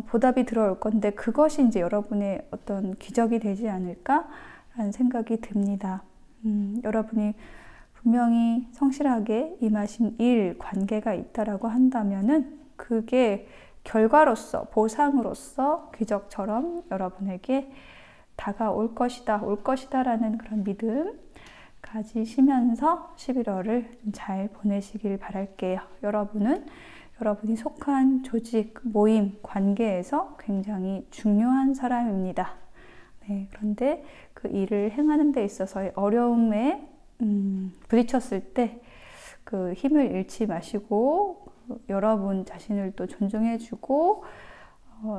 [SPEAKER 1] 보답이 들어올 건데 그것이 이제 여러분의 어떤 기적이 되지 않을까라는 생각이 듭니다. 여러분이 분명히 성실하게 임하신 일, 관계가 있다라고 한다면은 그게 결과로서, 보상으로서 기적처럼 여러분에게 다가올 것이다, 올 것이다 라는 그런 믿음 가지시면서 11월을 잘 보내시길 바랄게요. 여러분이 속한 조직, 모임, 관계에서 굉장히 중요한 사람입니다. 네, 그런데 그 일을 행하는 데 있어서의 어려움에 부딪혔을 때 그 힘을 잃지 마시고 여러분 자신을 또 존중해주고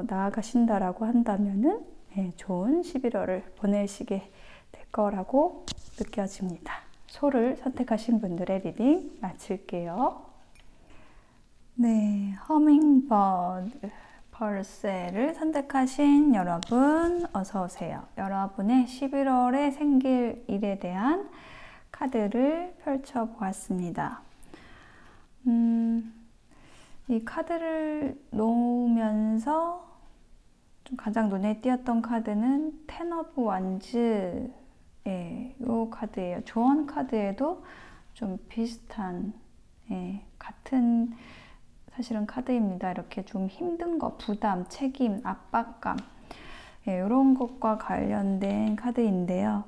[SPEAKER 1] 나아가신다라고 한다면은 네, 좋은 11월을 보내시게 될 거라고 느껴집니다. 소를 선택하신 분들의 리딩 마칠게요. 네, 허밍버드 펄셀을 선택하신 여러분 어서 오세요. 여러분의 11월에 생길 일에 대한 카드를 펼쳐 보았습니다. 이 카드를 놓으면서 좀 가장 눈에 띄었던 카드는 텐 오브 완즈, 예, 이 카드예요. 조언 카드에도 좀 비슷한, 예, 같은 사실은 카드입니다. 이렇게 좀 힘든 거, 부담, 책임, 압박감, 예, 이런 것과 관련된 카드인데요.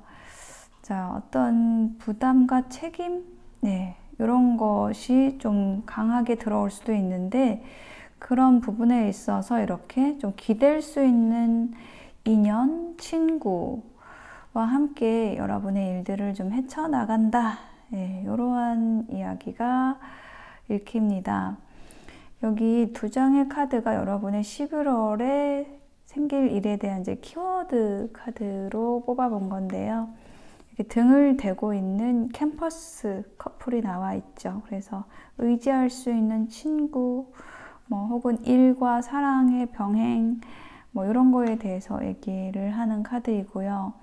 [SPEAKER 1] 자, 어떤 부담과 책임, 네, 이런 것이 좀 강하게 들어올 수도 있는데 그런 부분에 있어서 이렇게 좀 기댈 수 있는 인연, 친구와 함께 여러분의 일들을 좀 헤쳐나간다. 네, 이러한 이야기가 읽힙니다. 여기 두 장의 카드가 여러분의 11월에 생길 일에 대한 이제 키워드 카드로 뽑아본 건데요. 이렇게 등을 대고 있는 캠퍼스 커플이 나와 있죠. 그래서 의지할 수 있는 친구, 뭐 혹은 일과 사랑의 병행, 뭐 이런 거에 대해서 얘기를 하는 카드이고요.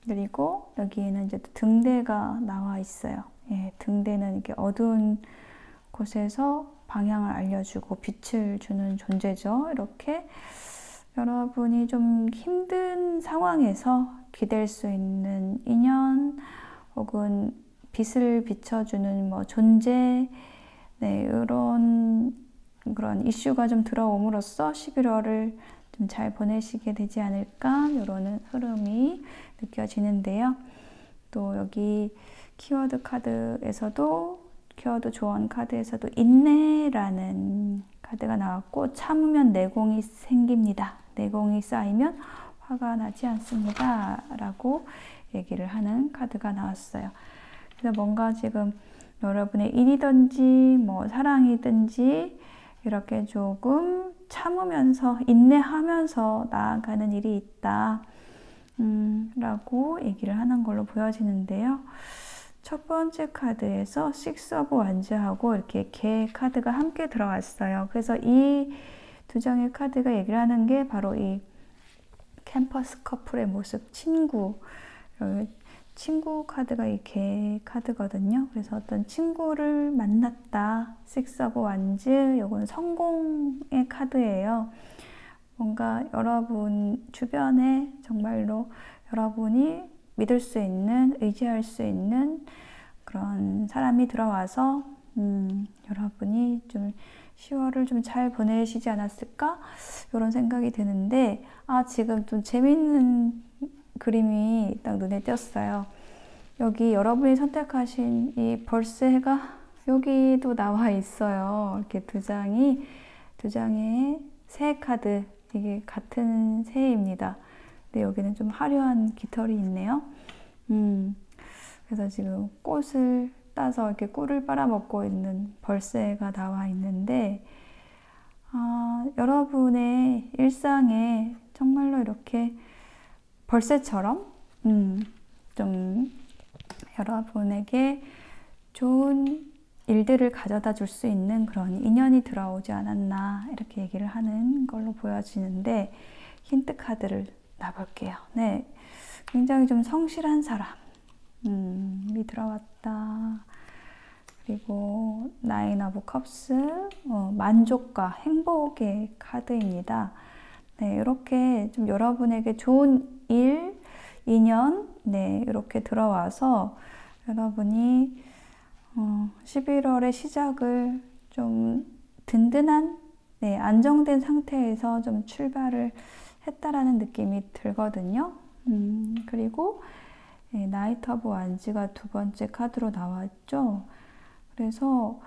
[SPEAKER 1] 그리고 여기에는 이제 등대가 나와 있어요. 예, 등대는 이렇게 어두운 곳에서 방향을 알려주고 빛을 주는 존재죠. 이렇게 여러분이 좀 힘든 상황에서 기댈 수 있는 인연 혹은 빛을 비춰주는 뭐 존재, 네, 이런 그런 이슈가 좀 들어옴으로써 11월을 좀 잘 보내시게 되지 않을까 이런 흐름이 느껴지는데요. 또 여기 키워드 카드에서도 키워드 조언 카드에서도 인내라는 카드가 나왔고 참으면 내공이 생깁니다. 내공이 쌓이면 화가 나지 않습니다. 라고 얘기를 하는 카드가 나왔어요. 그래서 뭔가 지금 여러분의 일이든지 뭐 사랑이든지 이렇게 조금 참으면서 인내하면서 나아가는 일이 있다 라고 얘기를 하는 걸로 보여지는데요. 첫 번째 카드에서 Six of Wands하고 이렇게 개 카드가 함께 들어왔어요. 그래서 이 두 장의 카드가 얘기를 하는 게 바로 이 캠퍼스 커플의 모습, 친구 카드가 이 개 카드거든요. 그래서 어떤 친구를 만났다. Six of Wands, 이건 성공의 카드예요. 뭔가 여러분 주변에 정말로 여러분이 믿을 수 있는, 의지할 수 있는 그런 사람이 들어와서 여러분이 좀 10월을 좀 잘 보내시지 않았을까? 이런 생각이 드는데, 지금 좀 재밌는 그림이 딱 눈에 띄었어요. 여기 여러분이 선택하신 이 벌새가 여기도 나와 있어요. 이렇게 두 장의 새 카드, 이게 같은 새입니다. 근데 여기는 좀 화려한 깃털이 있네요. 그래서 지금 꽃을 따서 이렇게 꿀을 빨아먹고 있는 벌새가 나와 있는데, 여러분의 일상에 정말로 이렇게 벌새처럼 좀 여러분에게 좋은 일들을 가져다 줄 수 있는 그런 인연이 들어오지 않았나 이렇게 얘기를 하는 걸로 보여지는데, 힌트 카드를 놔볼게요. 네, 굉장히 좀 성실한 사람이 들어왔다. 그리고 나인 오브 컵스, 만족과 행복의 카드입니다. 네, 이렇게 좀 여러분에게 좋은 일, 인연, 네, 이렇게 들어와서 여러분이 11월의 시작을 좀 든든한, 네, 안정된 상태에서 좀 출발을 했다라는 느낌이 들거든요. 그리고 네, 나이트 오브 완즈가 두 번째 카드로 나왔죠. 그래서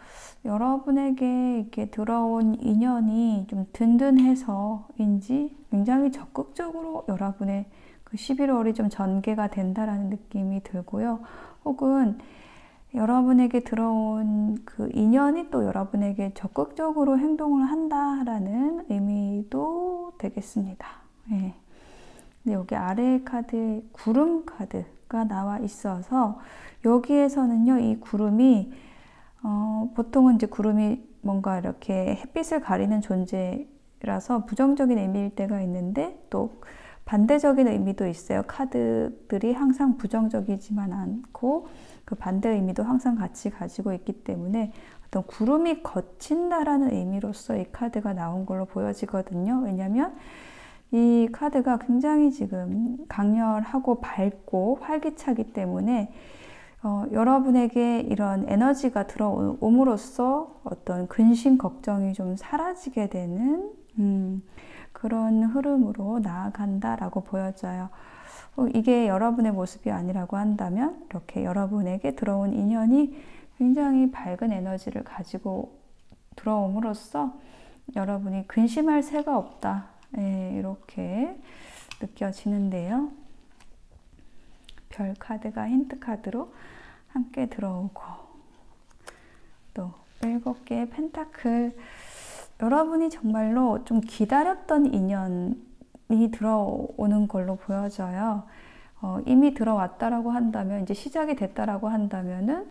[SPEAKER 1] 여러분에게 이렇게 들어온 인연이 좀 든든해서인지 굉장히 적극적으로 여러분의 그 11월이 좀 전개가 된다라는 느낌이 들고요. 혹은 여러분에게 들어온 그 인연이 또 여러분에게 적극적으로 행동을 한다라는 의미도 되겠습니다. 네. 근데 여기 아래 카드에 구름 카드가 나와 있어서 여기에서는요, 이 구름이 보통은 이제 구름이 뭔가 이렇게 햇빛을 가리는 존재라서 부정적인 의미일 때가 있는데 또 반대적인 의미도 있어요. 카드들이 항상 부정적이지만 않고 그 반대 의미도 항상 같이 가지고 있기 때문에 어떤 구름이 걷힌다라는 의미로서 이 카드가 나온 걸로 보여지거든요. 왜냐하면 이 카드가 굉장히 지금 강렬하고 밝고 활기차기 때문에 여러분에게 이런 에너지가 들어옴으로써 어떤 근심, 걱정이 좀 사라지게 되는 그런 흐름으로 나아간다라고 보여져요. 이게 여러분의 모습이 아니라고 한다면 이렇게 여러분에게 들어온 인연이 굉장히 밝은 에너지를 가지고 들어옴으로써 여러분이 근심할 새가 없다. 이렇게 느껴지는데요. 별 카드가 힌트 카드로 함께 들어오고, 또 7개의 펜타클, 여러분이 정말로 좀 기다렸던 인연이 들어오는 걸로 보여져요. 이미 들어왔다라고 한다면, 이제 시작이 됐다라고 한다면은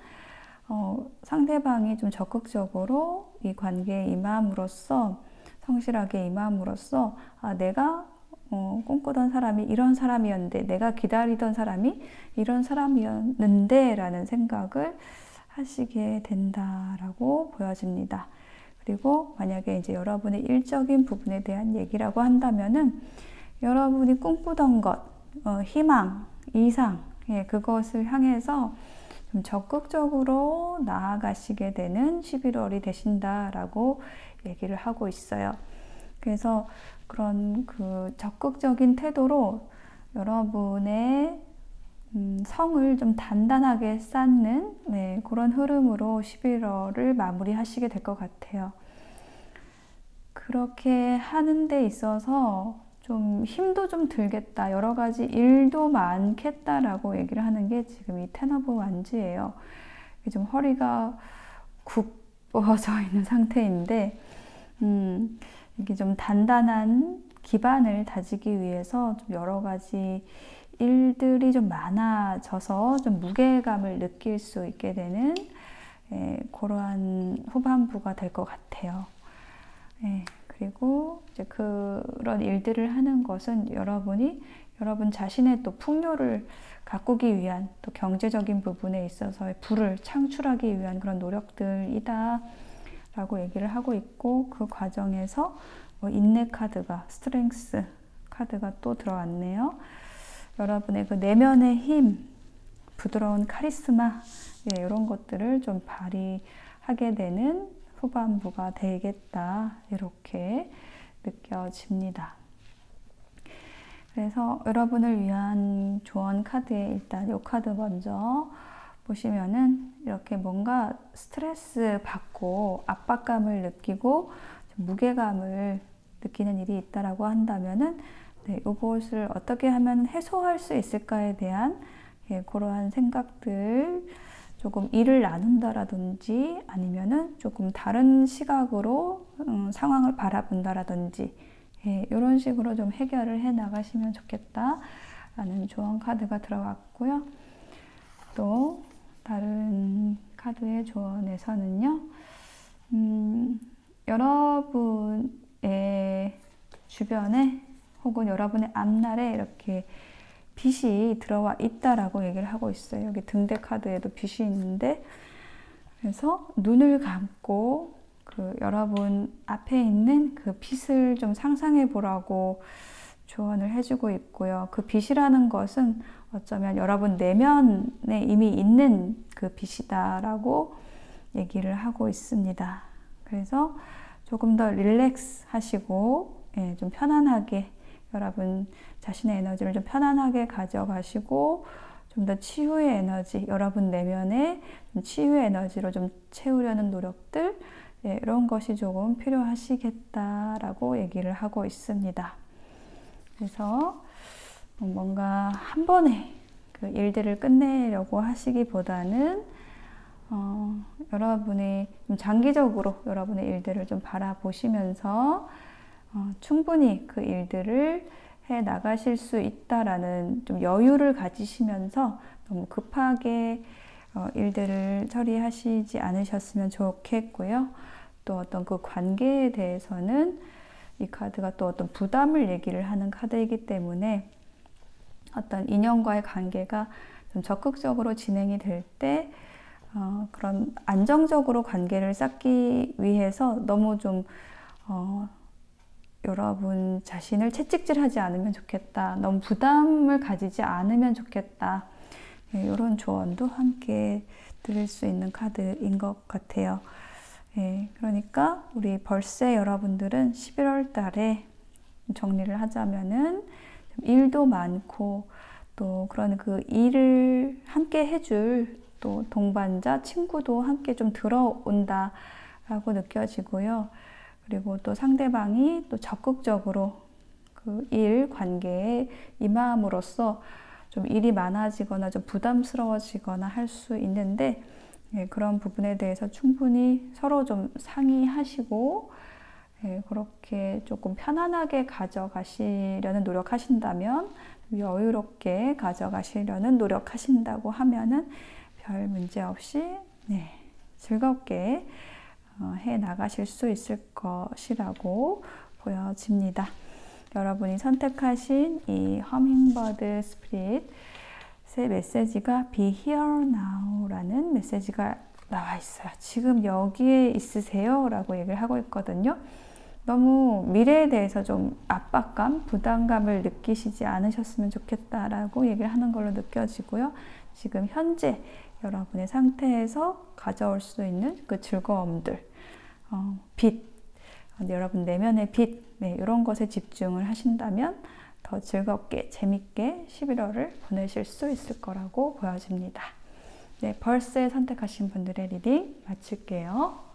[SPEAKER 1] 상대방이 좀 적극적으로 이 관계에 임함으로써, 성실하게 임함으로써 내가 꿈꾸던 사람이 이런 사람이었는데, 내가 기다리던 사람이 이런 사람이었는데 라는 생각을 하시게 된다라고 보여집니다. 그리고 만약에 이제 여러분의 일적인 부분에 대한 얘기라고 한다면은 여러분이 꿈꾸던 것, 희망, 이상, 그것을 향해서 좀 적극적으로 나아가시게 되는 11월이 되신다라고 얘기를 하고 있어요. 그래서 그런 그 적극적인 태도로 여러분의 성을 좀 단단하게 쌓는 그런 흐름으로 11월을 마무리하시게 될 것 같아요. 그렇게 하는 데 있어서 좀 힘도 좀 들겠다, 여러 가지 일도 많겠다라고 얘기를 하는 게 지금 이 텐 오브 완즈예요. 좀 허리가 굽어져 있는 상태인데 이게 좀 단단한 기반을 다지기 위해서 좀 여러 가지 일들이 좀 많아져서 좀 무게감을 느낄 수 있게 되는 그러한 후반부가 될 것 같아요. 그리고 이제 그런 일들을 하는 것은 여러분이 여러분 자신의 또 풍요를 가꾸기 위한, 또 경제적인 부분에 있어서의 부를 창출하기 위한 그런 노력들이다 라고 얘기를 하고 있고, 그 과정에서 인내 카드가, 스트렝스 카드가 또 들어왔네요. 여러분의 그 내면의 힘, 부드러운 카리스마, 이런 것들을 좀 발휘하게 되는 후반부가 되겠다, 이렇게 느껴집니다. 그래서 여러분을 위한 조언 카드에 일단 이 카드 먼저 보시면은 이렇게 뭔가 스트레스 받고 압박감을 느끼고 무게감을 느끼는 일이 있다라고 한다면은 이것을 어떻게 하면 해소할 수 있을까에 대한 그러한 생각들, 조금 일을 나눈다라든지 아니면은 조금 다른 시각으로 상황을 바라본다라든지 이런 식으로 좀 해결을 해 나가시면 좋겠다라는 조언 카드가 들어왔고요. 또 다른 카드의 조언에서는요, 여러분의 주변에 혹은 여러분의 앞날에 이렇게 빛이 들어와 있다라고 얘기를 하고 있어요. 여기 등대 카드에도 빛이 있는데, 그래서 눈을 감고 그 여러분 앞에 있는 그 빛을 좀 상상해 보라고 조언을 해주고 있고요. 그 빛이라는 것은 어쩌면 여러분 내면에 이미 있는 그 빛이다라고 얘기를 하고 있습니다. 그래서 조금 더 릴렉스 하시고 좀 편안하게 여러분 자신의 에너지를 좀 편안하게 가져가시고 좀 더 치유의 에너지, 여러분 내면의 치유의 에너지로 좀 채우려는 노력들, 이런 것이 조금 필요하시겠다라고 얘기를 하고 있습니다. 그래서 뭔가 한 번에 그 일들을 끝내려고 하시기보다는 여러분의 좀 장기적으로 여러분의 일들을 좀 바라보시면서 충분히 그 일들을 해 나가실 수 있다라는 좀 여유를 가지시면서 너무 급하게 일들을 처리하시지 않으셨으면 좋겠고요. 또 어떤 그 관계에 대해서는 이 카드가 또 어떤 부담을 얘기를 하는 카드이기 때문에 어떤 인연과의 관계가 좀 적극적으로 진행이 될 때 그런 안정적으로 관계를 쌓기 위해서 너무 좀 여러분 자신을 채찍질하지 않으면 좋겠다, 너무 부담을 가지지 않으면 좋겠다, 이런 조언도 함께 드릴 수 있는 카드인 것 같아요. 그러니까 우리 벌새 여러분들은 11월 달에 정리를 하자면은 일도 많고 또 그런 그 일을 함께 해줄 또 동반자, 친구도 함께 좀 들어온다 라고 느껴지고요. 그리고 또 상대방이 또 적극적으로 그 일 관계에 임함으로써 좀 일이 많아지거나 좀 부담스러워지거나 할 수 있는데, 그런 부분에 대해서 충분히 서로 좀 상의하시고 그렇게 조금 편안하게 가져가시려는 노력하신다면, 여유롭게 가져가시려는 노력하신다고 하면은 별 문제 없이 즐겁게 해 나가실 수 있을 것이라고 보여집니다. 여러분이 선택하신 이 허밍버드 스피릿의 메시지가 Be here now 라는 메시지가 나와 있어요. 지금 여기에 있으세요 라고 얘기를 하고 있거든요. 너무 미래에 대해서 좀 압박감, 부담감을 느끼시지 않으셨으면 좋겠다라고 얘기를 하는 걸로 느껴지고요. 지금 현재 여러분의 상태에서 가져올 수 있는 그 즐거움들, 빛, 여러분 내면의 빛, 네, 이런 것에 집중을 하신다면 더 즐겁게, 재밌게 11월을 보내실 수 있을 거라고 보여집니다. 네, 벌스에 선택하신 분들의 리딩 마칠게요.